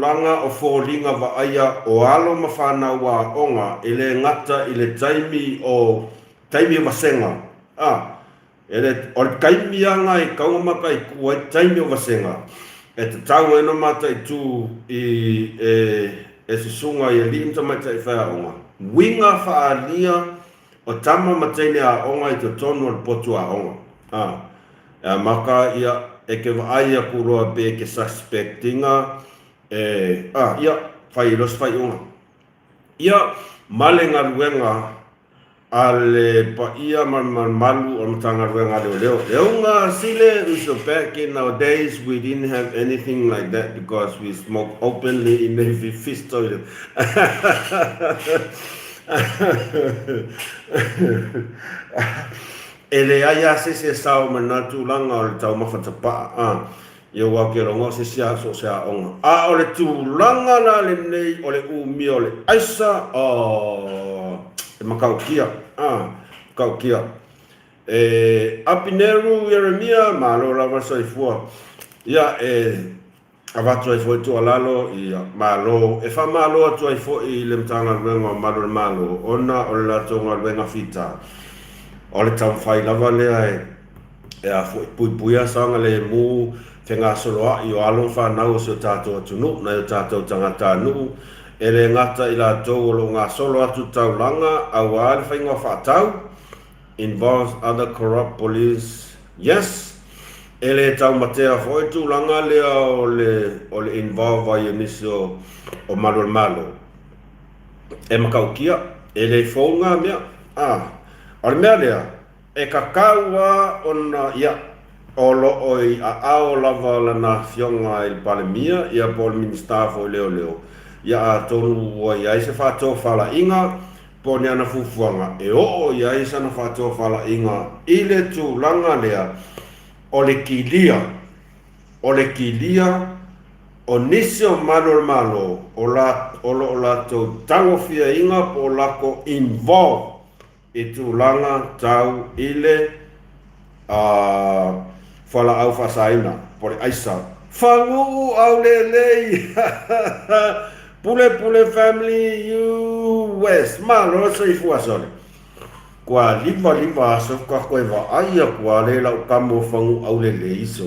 langa o fōlinga wa aia o alo ma whanau a onga i le ngata i le taimi o wasenga. Ele o le kaimi anga i kaumaka i kua i taimi o wasenga. E te tau ena mata i tū e sisunga i li imta maita i whai a onga. Winga whaalia o tama mataine a onga i te tonu o potu a onga. E maka ia e ke waaia kuroa be ke suspectinga ia whai los whai onga. Ia male ngā ruenga a le pa ia malu o matanga ruenga leo. Leo ngā sile, so back in our days we didn't have anything like that because we smoke openly in the fish toilet. Ele aia se sao manatu langa o le tau mawhatapa ia wake rongo se sia so sea onga. O le tūlanga na le nei o le umi o le aisa e makau kia. Kau kia. Apineru Yeremia malo lava soifua. Ia avatu ai foi tu alalo ia malo e fa malo atu ai foi le mtanga ruenga malo ona o le tonga ruenga fita. O le tau fai lava le a foi puia sanga le mu tenga soloa i o alo whanau o se tātou atunu, na o tātou tangata nu, e le ngata i la tau o lo ngā solo atu tau langa, a wāre whainga whātau, involves other corrupt police, yes, e le tau matea whoi tu langa lea o le involve ai inisio o malo. E makau kia, e le whaunga mea, o le mea lea, e kakaua ona ia, o lo oi a ao lava lana fionga i palemia ia po ministafo leo ia a tonu o ia se fato fala inga po ni ana fufuanga e o ia isa na fato fala inga ile tu langa lea o le kilia o nisio malo o la to tango fia inga po lako involve e tu langa tau ile fala au fasaina por aisa fangu au lei pule family US malo so ifuasole kwa liva so kwa koeva aia kwa lela kamo fangu au lei so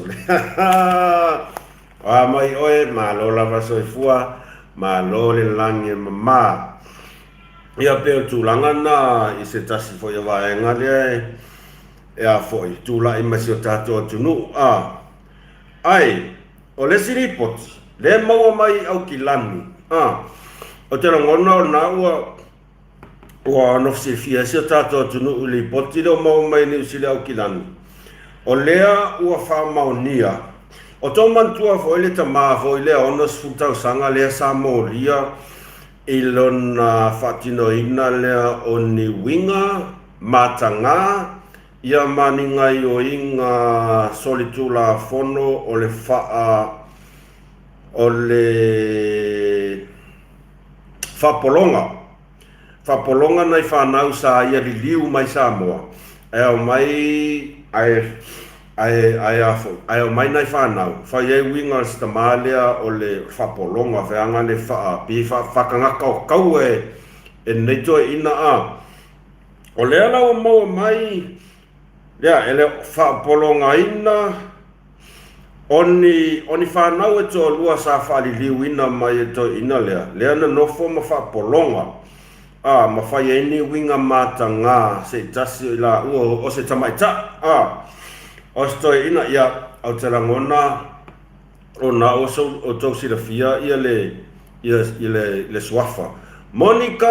mai oe malo lava so ifua malo le lange mama ia pe tu langana i se tasi fo ia vaenga le e foi tu la i masio tato tunu ai o le siripoti le mau mai au kilani o te ngona na ua no se fia se tato tunu li poti le mau mai ni sile au kilani o lea ua fa maunia o to mantua foi le tama foi le ono sfuta sanga le sa moria ilona fatino ina le oni winga matanga ia maninga i o inga solitula fono o le whapolonga nei whanau sa ia li liu mai Samoa e o mai ai o mai nei whanau whai e winga stamalea o le whapolonga whianga le whakangaka o kau e nei toi ina o le ala o mau mai lea, ele whapolonga ina, oni whanau e tō lua sa whaliliu ina mai e tō ina lea. Lea na nofo ma whapolonga. Ma whai e ni winga mata ngā se tasi i la ua o se tamaita. O se tō ina ia au te rangona o na o tō sira fia ia le swafa. Monica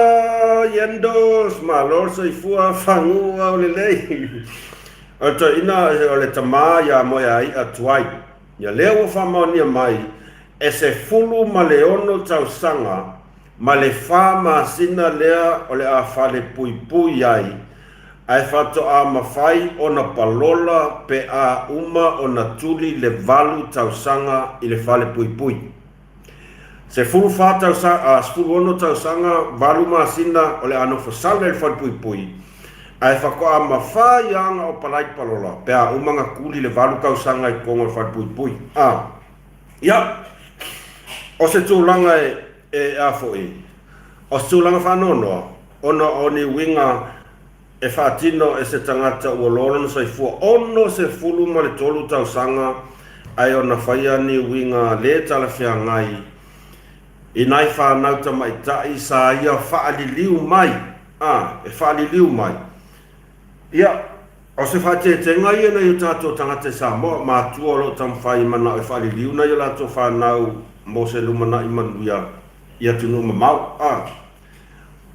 Yendos, ma lor sa i fua whangu au le lei. Ata ina o le tama ia mo ia i atuai. Ia leo whamaonia mai, e se fulu ma le ono tau sanga, ma le whama sina lea o le a whale pui pui ai, ai whato a mawhai o na palola pe a uma o na tuli le valu tau sanga i le whale pui pui. Se fulu whātau sanga, fulu ono tau sanga, valu ma sina o le ano whasale le whale pui pui, ai whako a mawhai anga o palai palola, pe a umanga kuli le valu kau sanga i kongo le whale pui pui. Ia, o se tūlanga e a fōi, o se tūlanga whanonoa, ona o ni winga e whātino e se tangata ua lorona sai fua, ono se fulu ma le tolu tau sanga, ai ona whaia ni winga le tala whia ngai, i nai whanauta mai tai sa ia whaaliliu mai, e whaaliliu mai. Ia, o se whatetenga ia na i tātou tangata sa mo, ma tua lo tam whai mana e whaaliliu na i lato whanau mo se lumana i manuia ia tunu mamau.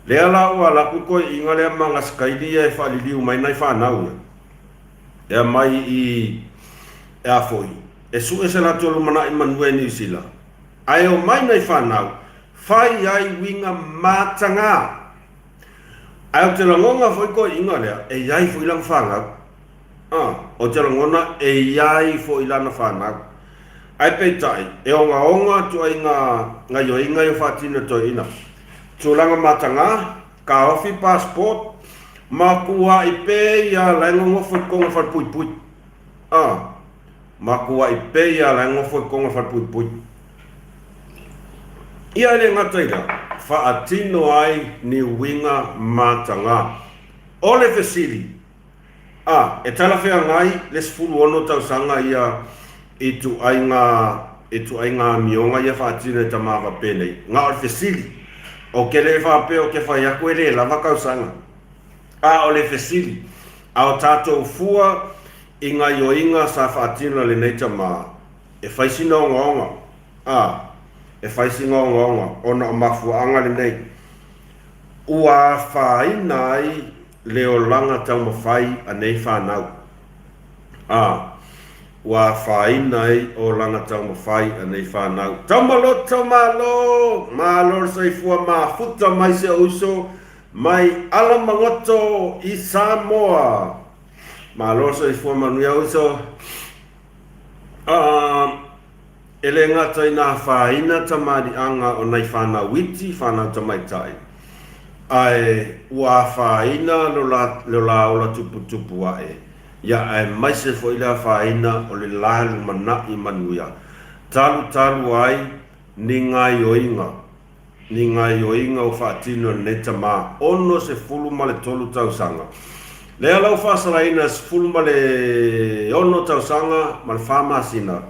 Lea lau a laku koe inga lea manga skaili e whaaliliu mai nai whanau ia. Ea mai i e a foi. E su e se lato lumana i manuia ni sila. Ai o mai nei whanau, whai ai winga mātanga. Ai o te langonga whai ko inga lea, e iai fo ilang whangau. O te langona, e iai fo ilana whanau. Ai peitai, e onga tu ai ngā yoinga i whatina to ina. Tūlanga mātanga, ka ofi passport, ma kua i pe ia laingongo fo konga whai pui pui. Ma kua i pe ia laingongo fo konga whai pui pui. Ia le ngataira, whaatino ai ni winga mātanga. O le fesili. E tala whea ngai, le sifuru ono tau sanga ia i tu ai ngā mionga ia whaatino e tamava penei. Ngā o le fesili. O ke le whape o ke whaiako e le lava kau sanga. O le fesili. A o tātou fua i ngā ioinga sa whaatino le nei tama. E whaisina o ngonga. E whaisinga o ngonga, ona o mafuanga le nei. Ua whaina ai leo langa tau mawhai a nei whanau. Ua whaina ai o langa tau mawhai a nei whanau. Tau malo, malo sai fua mafuta mai se uso, mai ala mangoto i Samoa. Malo sai fua manuia uso. Ele ngata ina whaina tamari anga o nei whanau witi, whanau tamai tai. Ai ua whaina lo la o la tupu ae. Ia ai mai se fo ila whaina o le lalu mana i manuia. Talu ai ni ngā ioinga. Ni ngā ioinga o whaatino ne tama. Ono se fulu ma le tolu tau sanga. Lea lau whasaraina se fulu ma le ono tau sanga ma le whamasina.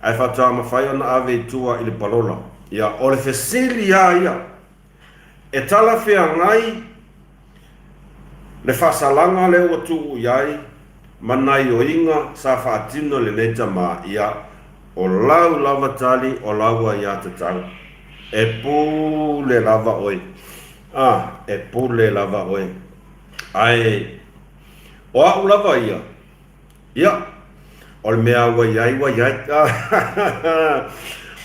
Ai whātua mawhai ona ave tua i le palola. Ia o le fesili ia. E tala whea ngai le whasalanga le ua tuu iai manai o inga sa whaatino le neta mā ia o lau lava tali o laua ia te tau. E pū le lava oi. E pū le lava oi. Ai o au lava ia. Ia. O le mea waiai.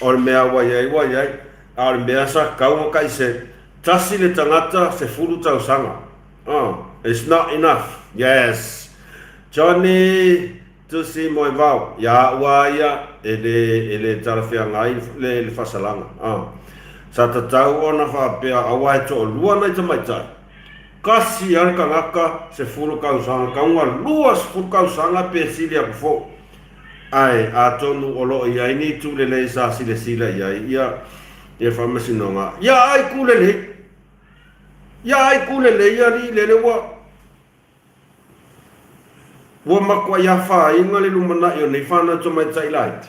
O le mea waiai. A le mea sa kaunga kai se tasi le tangata se furu tau sanga. It's not enough. Yes. Johnny, tusi moi vau. Ya ua ia ele tarafia ngai le whasalanga. Sa ta tau ona whapea awa e to lua nei tamaitai. Kasi arka ngaka se furu kau sanga. Kaunga lua se furu kau sanga pe sili aku fo. Ai, a tonu olo ia ini tu le sa sila ia whamasinonga. Ia ai kulele. Ia ni lele wa makwa ia wha inga le lumana i o nei whana to mai tai light.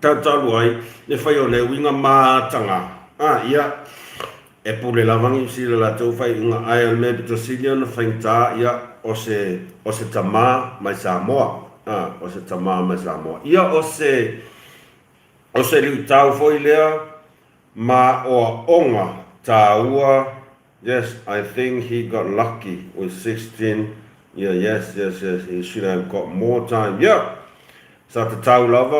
Tautalu ai, ne whai o le winga mātanga. Ia, e pule lawangi sila la tau whai inga ai al me pito silia na whaingta ia o se tamā mai Samoa. O se tamā mai Samoa. Ia o se liu tau foi lea ma o onga tā ua. Yes, I think he got lucky with 16 Yeah, yes. You should have got more time. Yeah. Sa te tau lava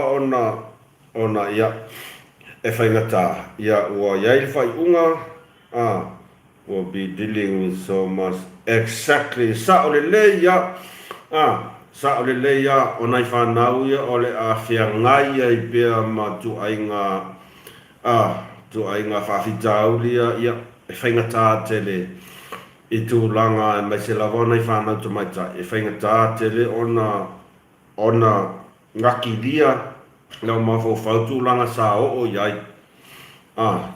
ona ia e whaingata. Ia ua iai whai unga. We'll be dealing with so much. Exactly. Sa ole le ia. Sa ole le ia o nai whanau ia ole a whiangai ai pia ma tu ainga whawhitau lia ia e whaingata tele. I tūlanga e mai se lava nei whanau tu mai tai. E whaingata tele ona ngaki lia lau mawhau whau tūlanga sa o iai.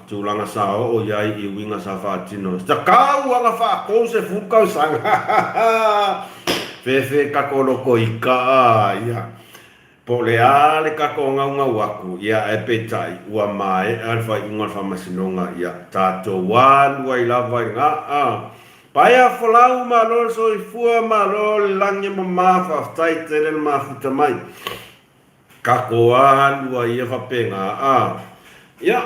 Tūlanga sa o iai I winga sa whātino. Ta kau anga whākou se fukau sanga. Fefe kakolo ko ika ia. Po le ale kako ngaunga waku ia e petai ua mai alfa inga whamasinonga ia. Tato wan wai lava nga Paia whalau ma lor so I fua ma lor langi ma mawha tai tere ma futa mai. Kako alua ia whapenga ia.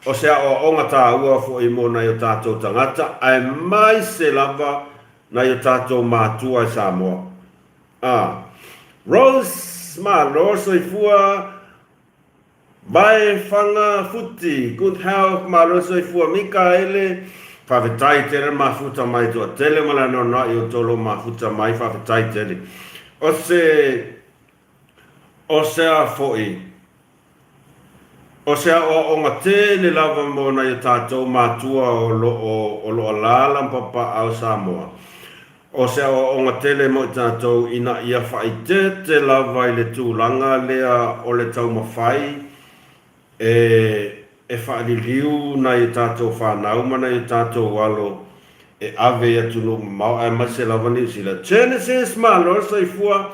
O sea o onga tā ua fo I mona I o tātou tangata. Ai mai se lava na I o tātou mātua I Samoa. Rose ma lor so I fua Mai whanga futi, good health, ma roso I fua Mikaele, whawhetai tere ma futa mai tua tele malano na I o tolo ma futa mai whawhetai tere. O se a foi. O se a o ngā tele lava mo na I tātou mātua o lo alala papa au Samoa. O se a o ngā tele mo I tātou ina ia whai te lava I le tūlanga lea o le tau mawhai. E whaaririu na I tātou whanau mana I tātou walo e ave atu no mau ai mase lava New Zealand. Genesis ma lor sa I fua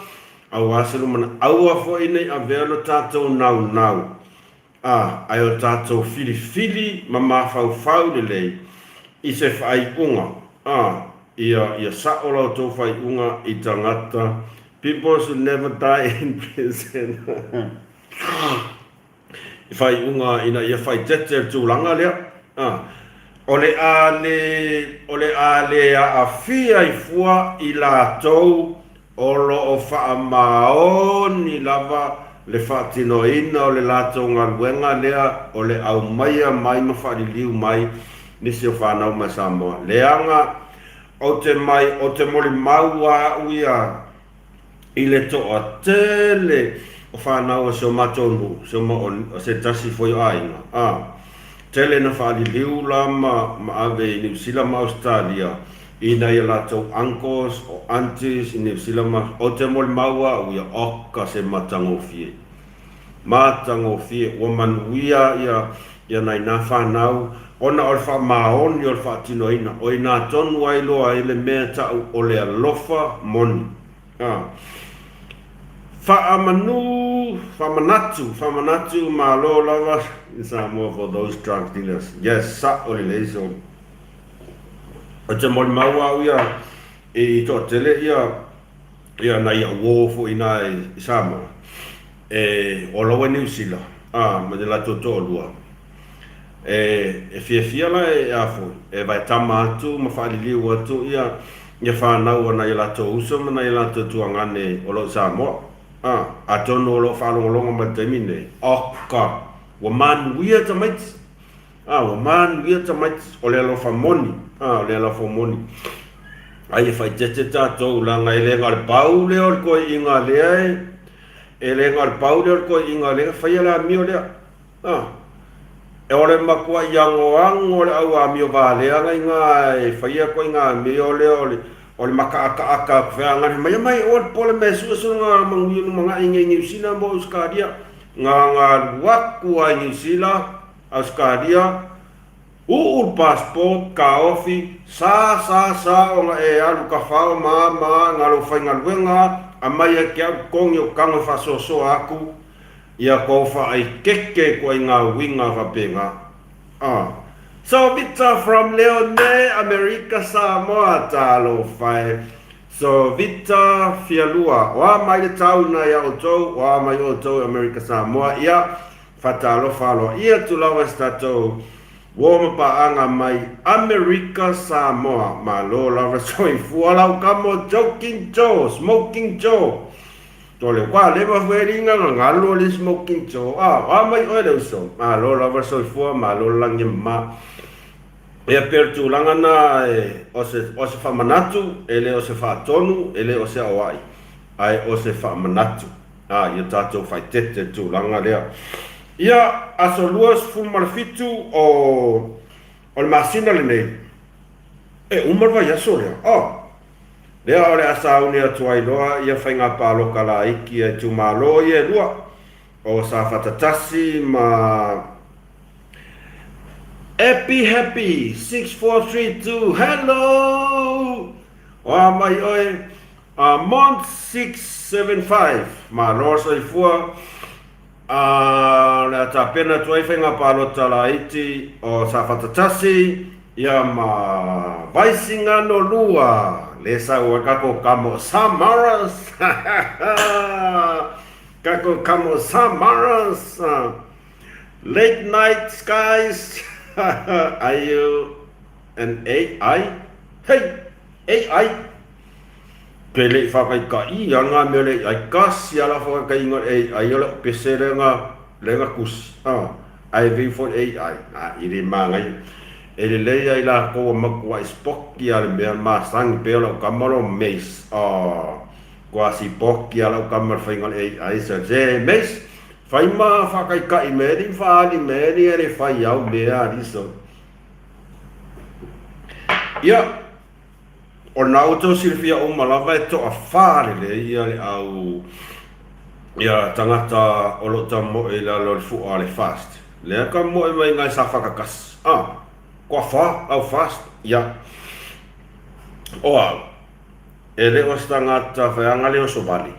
au aselu mana aua fo inei ave alo tātou nau. Ai o tātou fili ma mawhau le lei I se whai unga. Ia saola o tō whai unga I tangata. People should never die in prison. Whai unga ina ia whai tete tūlanga lea. Ole a le a whia I fua I la tau olo o wha maoni lava le whaatino ina o le la tau ngā ruenga lea o le au maia mai ma whaari liu mai nisi o whanau mai Samoa. Leanga o te moli maua uia I le toa tele o whanau se o matonu, se o se tasi foi ainga. Tele na whaali liu la ma ave I New Zealand ma Australia. Ina ia lātou uncles o aunties I New Zealand ma o te moli maua o ia oka se matango fie. Matango fie, o manuia ia nai na whanau. Ona o le wha maoni o le wha tino ina. O ina tonu ai loa I le mea tau o le alofa moni. Whamanatu ma lo lava in Samoa for those drug dealers. Yes, sa o le leiso. O te moli maua ia I tō tele ia na ia wofo ina I Samoa. O loa New Zealand. Ma de la toto lua. Fia la afo. Vai tama atu ma whaaliu atu ia whanau na ia lato uso ma na ia lato tuangane o lo Samoa. Atono lo whalongolonga ma te mine. Oka. Wa man wia tamaiti. Wa man wia tamaiti. O le alo whamoni. O le alo whamoni. Ai e whai tete tātou langa e le ngare pau leo le koe inga lea e. E le ngare pau leo le koe inga lea. Whai ala mio lea. E ore makua iangoango le au a mio vā lea ngai ngai. Whai a koe inga mio leo le. O le maka aka whaangare mai o le pole me suasu ngā manguiu mga inge New Zealand mo Australia ngā waku a New Zealand Australia passport ka ofi sa o ngā e alu ka whao ngā lo whainga luenga a mai a kia kongi o kango whasoso aku ia ko whaai keke ko I ngā winga whapenga So Vita from Leone, America, Samoa, talo whai. So Vita Fialua, wa mai le tau na ia o tau, wa mai o tau America, Samoa, ia whatalo whalo. Ia tulawa statou Wo paanga mai America Samoa malo lava soi fualau kamo Joking Joe, Smoking Joe. Tole kwa leva weringa ngalo le Smoking Joe. Mai oe so. Malo lava soi fua malo langi ma. E per tu langana ose fa manatu, ele ose fa tonu, ele ose awai. Ai ose fa manatu. Ia tatou fai tete tu langa lea. Ia aso luas fumarfitu o le masina le nei. Umar vai aso lea. Lea ole asa uni atu ai loa ia whainga pāloka la iki e tu malo ia lua. O sa whatatasi ma... Happy 6432 hello. Mai oi Mont 675 ma rosa i fua. Le ata pena tu ai whainga pālota la iti o sa whatatasi ia ma vaisinga no lua le sa ua kako kamo Samaras kako kamo Samaras late night skies. Are you an AI? Hey, AI. Pele whakai ka i anga me le ai kasi ala whakai inga AI ala pese lenga kus. IV for AI. Iri mangai. Ele leia i la koa makua ispoki ala mea masangi pe ala kamaro meis. Kua si poki ala kamar whainga AI sa je meis. Fai ma whakai ka i meri whaani meri ere whai au mea riso. Ia, o nau tau silfia o malawa e toa whaare le ia le au ia tangata o lo ta mo e la lor fu ale fast. Le ka mo e mai ngai sa whakakas. Kua wha au fast. Ia. Oa, e le o stangata whaianga leo so bali.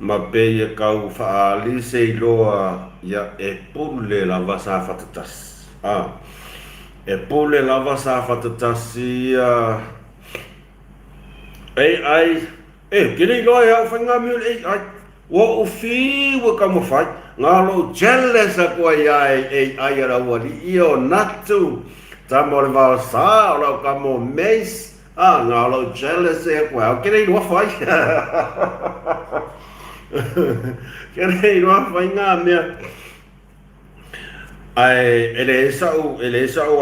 Ma pe e kau whaali se loa ia e pule lava sa whatatas. E pule lava sa whatatas ia AI. Kini loa e au whainga miul AI. Wa ufi wa kamo whai. Ngā lo jealous a kua ia AI ara wali io natu. Tamo le wao sa o lau kamo meis. Ngā lo jealous e kua. Kini loa whai. Kere roa whainga mea ele esau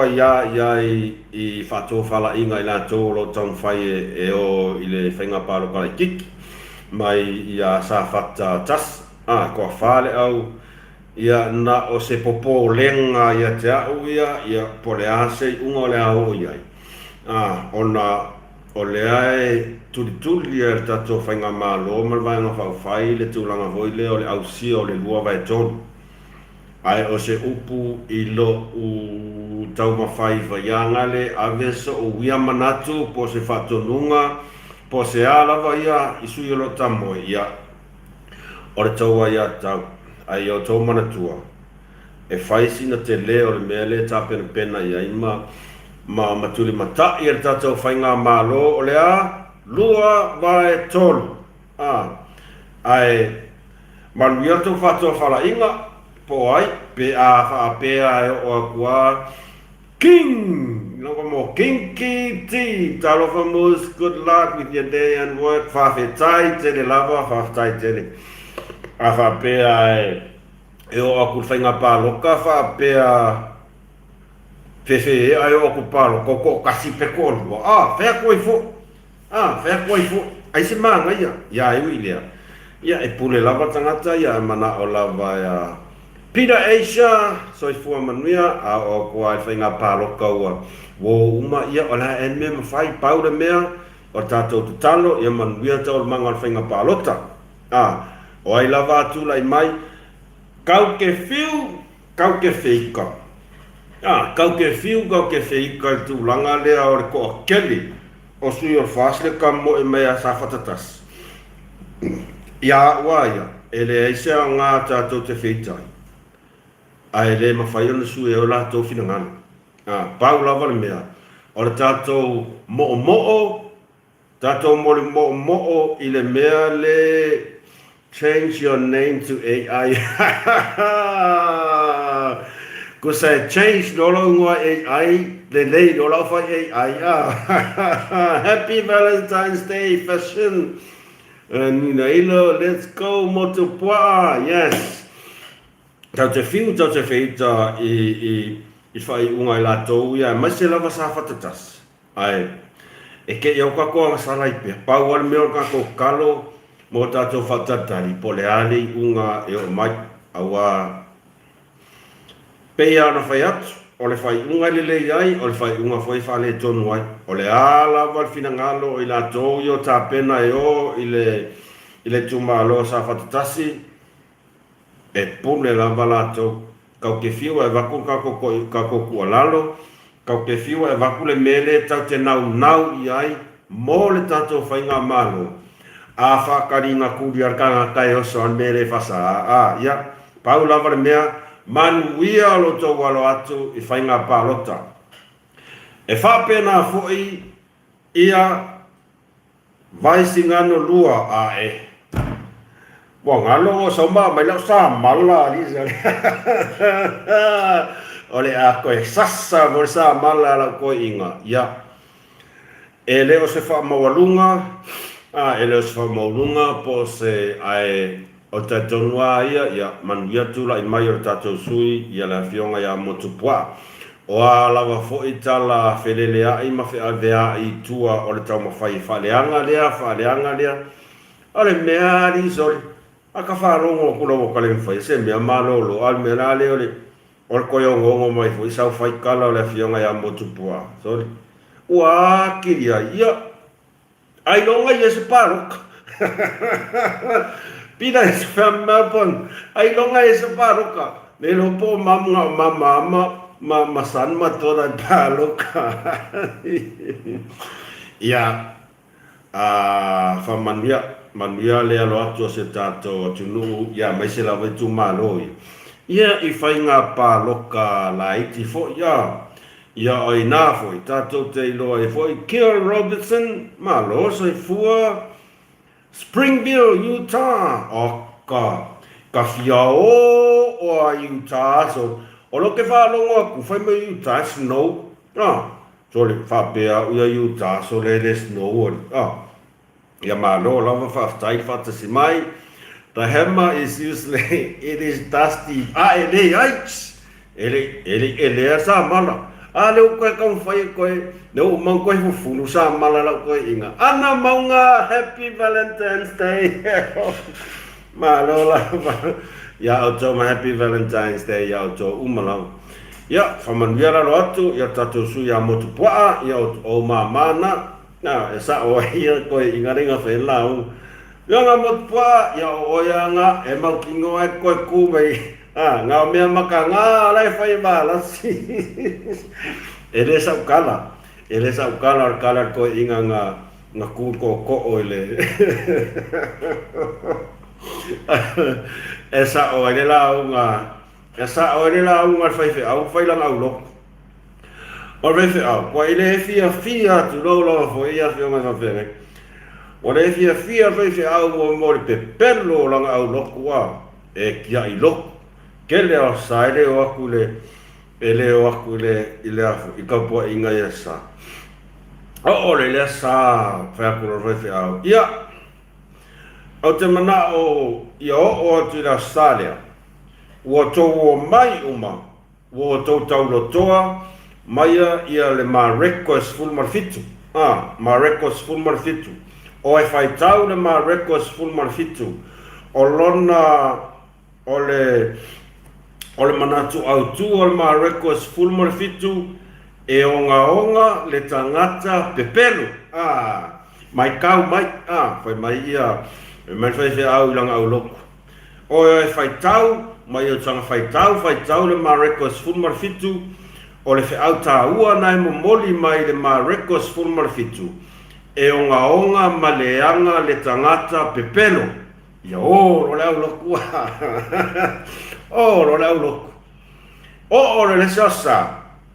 ai ia i whato whala inga i la tōro tau whai e o i le whainga pāro kare kiki mai ia sa whata tas kua whale au ia na o se popo lenga ia te au ia pole ase unga o le au iai ona o le ai tuli e tato whainga malo malvainga whai le tūlanga hoi le o le au si o le lua vai tonu. Ai o se upu i lo u tau mawhai vaianga le aveso o wia manatu po se whatonunga po se alawa ia i sui o lo tamo ia o le taua ia tau ai o tau manatua e whaisi na te le o le mea le tapena pena ia ima ma matuli mata i e tato whainga malo o le lua vai tolu. Ai manuia tau whatua whala inga po ai pe a e o kua King no como Kinky T talo famous good luck with your day and work whawhetai tene lava whawhetai tene a whapea e o aku whainga pāloka whapea fefe ai o aku pāloka ko kasi pe kolu whea koi fo whea koi fo ai se maanga ia e ui lea ia e pule lava tangata ia e mana o lava ia Pida Asia soi fua manuia a o kua i whainga pāloka ua wo uma ia o la en mea mawhai paura mea o tātou te talo ia manuia tau manga o whainga pālota o ai lava atu lai mai kau ke whiu kau ke whiika kau ke whiu kau ke whiika i tūlanga lea o re ko keli o sui o whaasle ka mo e mea sa whatatas ia ua ia ele eise o ngā tātou te whitai ai le mawhai ona su e o lātou whinangana. Pau lava le mea. O le tātou mo'o, tātou mo'o i le mea le change your name to AI. ko sa change dolo ngua AI le lei dolo fa AI Happy Valentine's Day fashion Nina ilo let's go motopua yes tau te fiu tau te feita i fai unga i latou ia mai se lava sa fatatas ai e ke iau kako ang salai pe pau al meo kako kalo mo tatou fatatari po le ali unga e o mai awa Pea na fai atu, o le fai unga lelei ai, o le fai unga foi fale tonu ai. O le ala wal fina ngalo, i la tau i o ta pena e o, i le tumalo sa fatatasi, e pune la wala tau. Kau ke fiu e waku kako kua lalo, kau ke fiu e waku le mele tau te nau i ai, mo le tatou fai ngā malo. A whakari ngā kuri arkanga kai oso an mele fasa, ia, pau lava le mea, manuia lo tau walo atu i whainga pālota. E whapena fwoi ia vaisi ngano lua a e. Wa ngalo o somba mai lau sa mala lisa. Ole a koe sasa mo sa mala la koe inga. Ia. E leo se wha mawalunga. E leo se wha mawalunga po se ai o te tonua ia manuia tula i mai o tatou sui ia la fionga ia motupua o a lawa fo'i tala whelele ai ma whea vea i tua o le tau mawhai whaleanga lea o le mea ri sori a ka wharongo kula o kale mwhai se mea malolo al mea la leo le o le koe o ngongo mai fo'i sau whai kala o le fionga ia motupua sori ua kiria ia ai longa ia se parok Pina e se whea Melbourne, ai longa e se paroka. Ne lopo mamma ma sanma tora i paroka. Ia, manuia lea lo atu o se tato tunu, ia mai se lawa tu maloi. Ia i whai ngā paroka la iti fo, ia oi nā fo, i tato te iloa i fo, i Kiel Robertson, malo so i fua, Springville, Utah, o ka fiao o a Utah, so o lo ke whalonga ku whai mai Utah, snow, so le whapea ua Utah, so le snow, ia malo, lava whaftai whatasi mai, the hammer is usually, it is dusty, ele ice, ele sa mala, leo koe kau whai koe, leo mang koe fufunu sa malala koe inga. Ana maunga, Happy Valentine's Day. Malola, ia au tau ma Happy Valentine's Day, ia au tau umalau. Ia, whamanuiara lo atu, ia tatou sui a motupua, ia o mamana, e sa o ia koe inga ringa whelau. Ia ngā motupua, ia o oianga, e mau kingo e koe kumei. Ngā mea maka ngā lai whai maalasi. Ele sa ukala kala koe inga ngā kūko ko oile. E sa o ele la unga whai au whai lang au loko. O whai au, kua ele fia tu lolo fo ia whionga sa where. O le fia whai au mo mori pe perlo lang au loko wa. E kia i loko. Kele o sa ele o aku le afu i kaupua inga ia sa. O le sa whaakura rewhi au. Ia, au te mana o ia o atu i Australia. Ua tau o mai uma, ua tau taulo toa, maia ia le Marekos fulmarfitu. Marekos fulmarfitu. O e whai tau le Marekos fulmarfitu. O lona o le manatu au tu o le Marekos fulmarfitu e onga le tangata pepelu. Mai kau mai, whai mai ia, mai whai au ilang au loko. O e whai tau, mai o tanga whai tau le Marekos fulmarfitu, o le whai ta ua nai mo moli mai le Marekos fulmarfitu. E onga ma leanga le tangata pepelu. Ia lo le au loko. Lo le au loko. O le sasa.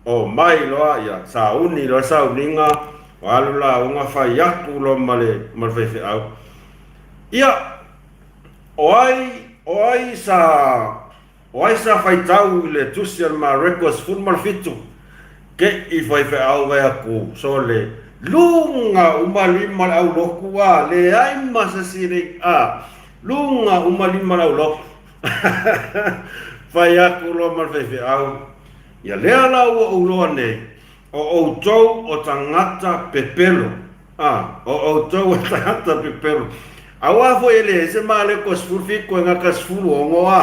O mai loa ia. Sa uni loa sa uninga. O alu la unga whai aku lo male whai au. Ia. O ai sa o ai sa fai tau le tusi al ma records full mal fitu ke I fai fe au vai aku so le lunga umalima au loku a le ai masa siri a lunga umalima au loku fai aku lo mal fe au ia lea la ua uloa nei o outou o tangata pepelo o outou o tangata pepelo awa fo ele se male ko sfurfi ko nga ka sfuru ngoa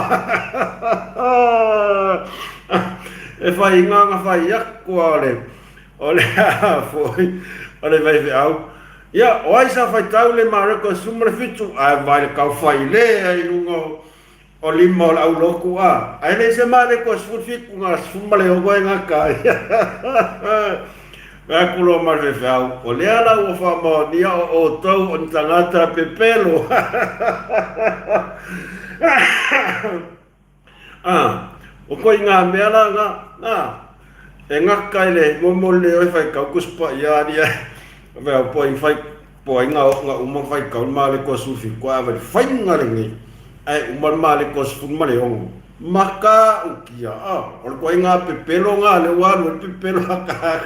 e fai nga fai yakko ole ole vai au ya o ai sa fai tau le mare ko sumre fitu ai vai ka fai le ai lungo o lima o au loku ai le se male ko sfurfi ko nga sfumale o nga ka Akulo mare fau, o le ala o fa mo dia o tau on tangata pepelo. O ko inga mela nga e nga kaile mo mo le o fai ka kuspa ya dia. Ve o po fai po nga mo fai ka male ko sufi ko ave fai nga le ai mo male ko sufi male on. Maka ukia o ko inga pepelo nga le wa no pepelo ka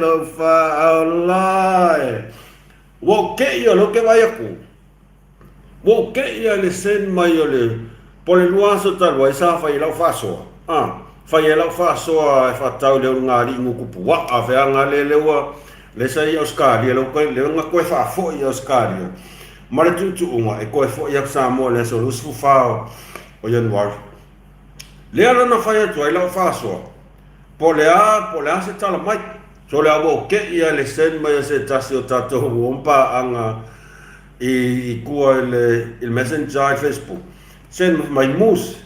lo fa online wo ke yo lo que vaya ku wo ke ya le sen mai le por el luaso tal wa sa fa ila fa so fa ila fa so fa tau le nga ri ngu ku wa a fa nga le wa le sa i oscar le lo ko le nga ko fa fo i oscar mara tu uma e ko fo ya sa mo le so lu su fa o januar le ala na fa ya tu ila fa so po le a se tala mai so le abo ke ia le sen mai se tasi o tato wompa anga i kua il messenger Facebook sen mai mus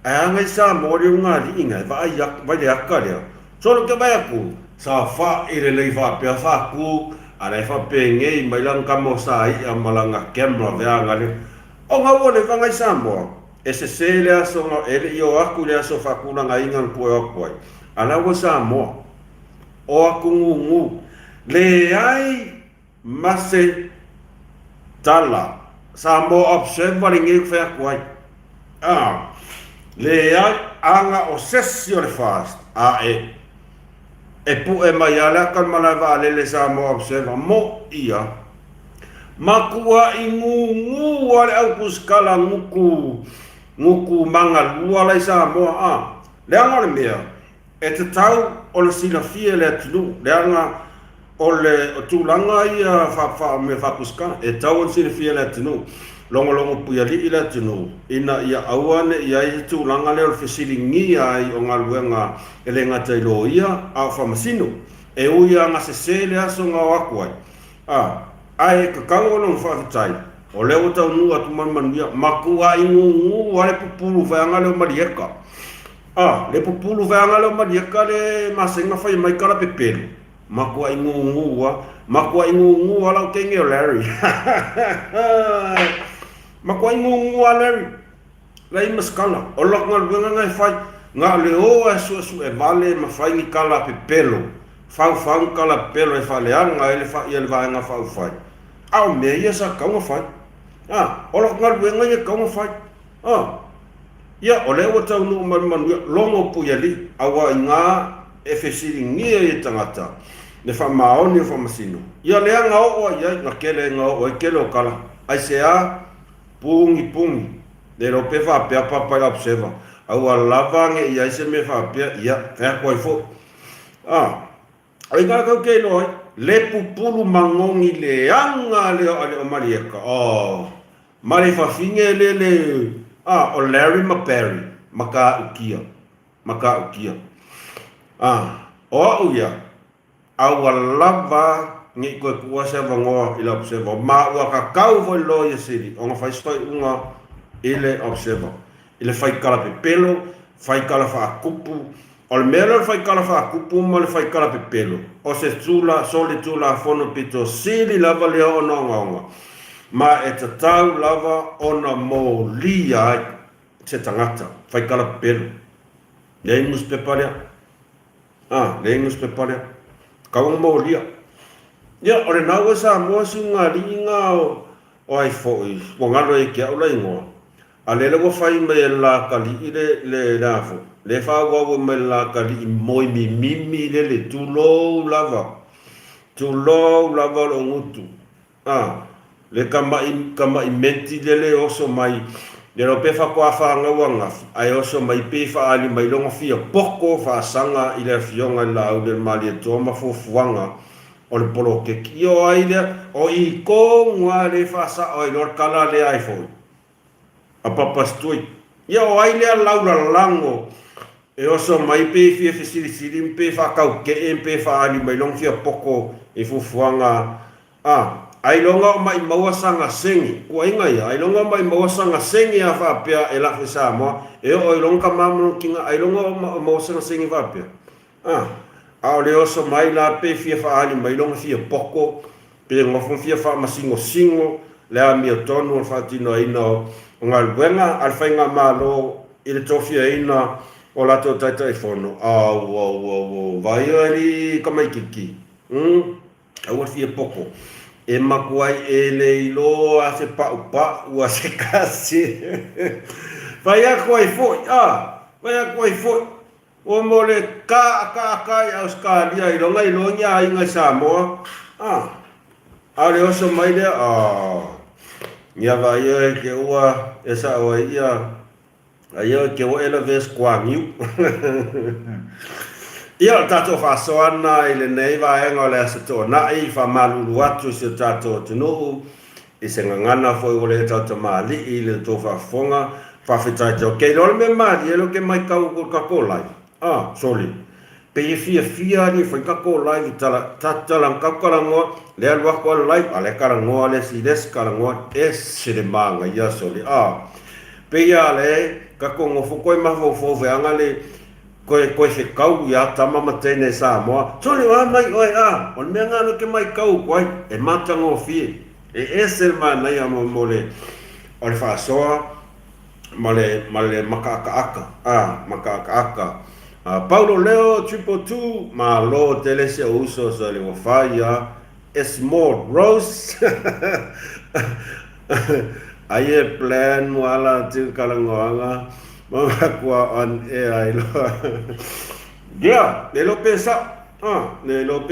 a anga sa mo le nga ringa vai le akaria so lo ke vai aku sa fa i le fa pe fa ku ala fa pe ngai mai lang kamo sa I amalanga camera ve anga le o nga wo le va ngai sa mo ese se le aso ele yo aku le aso fa ku nga ingan ku ko ala wo sa mo o aku ngu le ai mase tala sa mo observe ngi fa ko le ai anga o session fast e pu e mai ala kan malava le sa mo observe mo ia makua I ngu wale au kuskala nguku manga luala sa mo le anga le mea e te tau o le sila fie le atunu le anga o le tūlanga ia me whakuska e tau o sila fie le atunu longo puia li le atunu ina ia auane ia I tūlanga le o le fesilingi ai o ngā luenga e le ngata ilo ia a whamasino e uia ngā sese le aso ngā wakuai ai ka kango no whaakitai o leo tau nua tu manmanuia makua I ngu wale pupulu whaanga leo marieka le pupulu vanga lo marieka le masenga fai mai kala pepelu makua I ngu ala kenge Larry makua I ngu Larry lai maskala o lok ngal wenga ngai fai nga le o asu e vale ma fai ni kala pepelu fau kala pelo e fale anga ele fa ele vai nga fai au me ia sa ka nga fai o lok ngal wenga ye ka nga fai ia o leo tau no manuia longo puiali awa inga e fesilingia I tangata ne fa maoni fa masino ia lea nga o ia na kele nga o kele o kala ai se a pungi le lo pe fa pe papa la observa awa lavange ia se me fa pe ia fa ko fo ai ga ka ke no le pupulu mangongi le anga le o marieka mari fa finge le o Larry Mapari maka ukia o uia awa lava ngi ko kuasa vango ila observa ma wa ka kau vo lo ye siri o fai stoi unga ile observa ile fai kala pe pelo fai kala fa kupu o mero fai kala fa kupu mo le fai kala pe pelo o se tula soli tula fono pito sili lava le ona ma e te tau lava ona mo lia te tangata fai kala pelo le ingus peparia kau mo lia ia ore naua sa mo sunga ringa o ai foi mo ngalo e ke aula ingo Ale le fai me la kali le nafo. Le fa wa me la kali moi mimi le tulo lava. Tulo lava lo ngutu. Le kama menti le oso mai. Le lo pe fa ko fa nga wanga. Ai oso mai pe fa ali mai longa fia poko fa sanga ile fionga la au le mali to ma fo fuanga. O le polo ke kio ai le o I ko ngwa le fa sa o lor kala le iPhone. Apa pastui ia o ai lea laura lango e oso mai pe fia siri pe fa kau ke pe fa ali mai long fia poko e fufuanga ai longa mai maua sanga sengi ko inga ia ai longa mai maua sanga sengi a fa pia e la fisa mo e o longa mamu kinga ai longa maua sanga sengi fa pia a le oso mai la pe fia fa ali mai longa fia poko pe ngofo fia fa masingo singo le a mi tonu fa tino ino ngal buenga al fainga malo ile tofia ina o la to tai fono wo vai ali kama kiki au fia poko e makuai e le ilo a se pa u a se kasi vai a koi foi vai a koi foi o mole ka au skalia ilo ngai lo nya inga samo ale oso mai de ia vai ke ua esa o ia ai ke o ela ves kwamiu ia tato fa soana ile nei vai ngole se to na I fa malulu atu se tato tunu I se ngana foi o le tato mali ile to fa fonga fa fita jo ke lo me mali lo ke mai kau ko ka ko lai soli pe fia ni foi ka ko lai tala ka ko ngo le alwa ko lai ale ka ngo le si des ka ngo se de manga ia soli pe ia le ka ko ngo fo ko ma fo ve anga le ko se kau ia tama matene sa mo soli wa mai oi on me ngano ke mai kau ko e mata ngo fi e ser mana ia mo le o fa so male makaka aka Paulo Leo triple 2 ma lo tele se uso so le wafaya small rose aye plan wala tu kalanganga mama kwa on ai lo dia le lo pesa le lo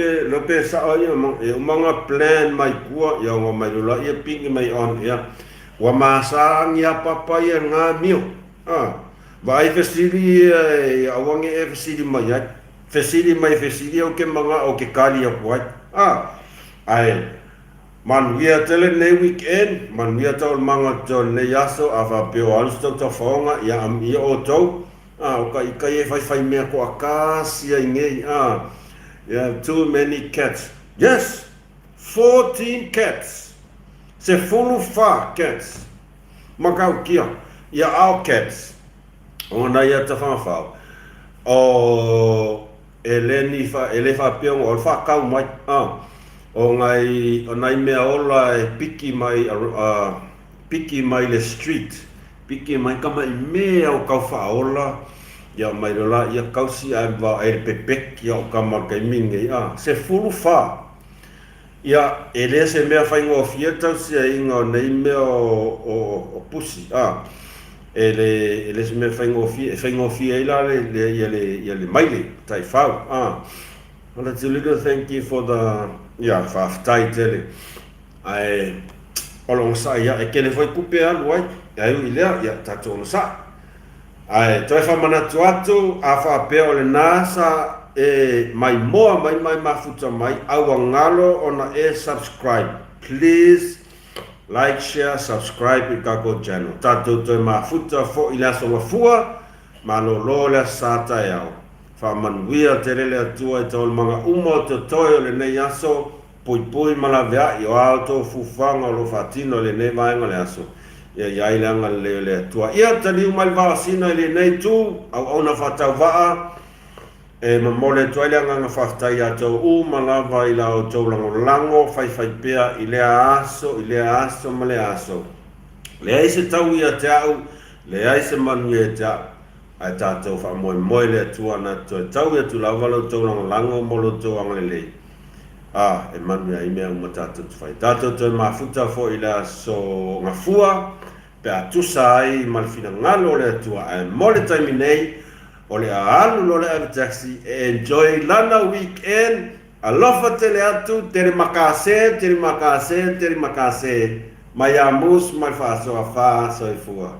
pesa aye manga plan mai kwa ya mai lo ia ping mai on ya wa masang ya papa ya ngamio vai fesili awangi fesili mai fesili o ke manga o ke kali o kwai ai man via tele ne weekend man via tol manga ton le yaso ava peo alsto to fonga ya am ia o to o kai fai me ko akasia ngai yeah, too many cats yes 14 cats se full fa cats makau kia ya our cats ona ia ta fa o ele fa pion o fa ka mai o ngai me ola piki mai le street piki mai kama me o ka fa ola ya mai la ia kausi ai va ai pepek ya kama ka mingi se fulu fa ya ele se me fa ngo fieta se ingo nei me o pusi ele se me fa ngo fi ila le maile tai fa well, it's a little thank you for the for title ai alongside e que ele foi couper algo ai ele tato no sa ai toi fa mana tuatu a fa pe o le nasa mai mafuta mai au ngalo ona subscribe please like share subscribe i kako channel tato toi mafuta fo ila so mafua malolo la sata yao fa manuia terele atua i tol manga umo te toyo le nei aso pui malavea i o auto fufanga lo fatino le nei vaenga le aso ia ilanga le atua ia taliu mai vaasina le nei tu au ona fatau vaa mamole toile nga fatai ato malava ila o lango fai pea i le aso ma le aso le ai se tau ia te au le ai se manu ia te au ai tātou wha moe le atua na tau ia tu lavalo tau lango molo tau angalele e manu ia i mea uma tātou tu whai tātou tau mafuta fo i le aso ngafua pe atusa ai ma le finagalo o le atua ae mo le taimi nei o le aalu lo le avitaxi enjoy lana weekend alofa tele atu tele makase mai a mus mai fa'asoafa soifua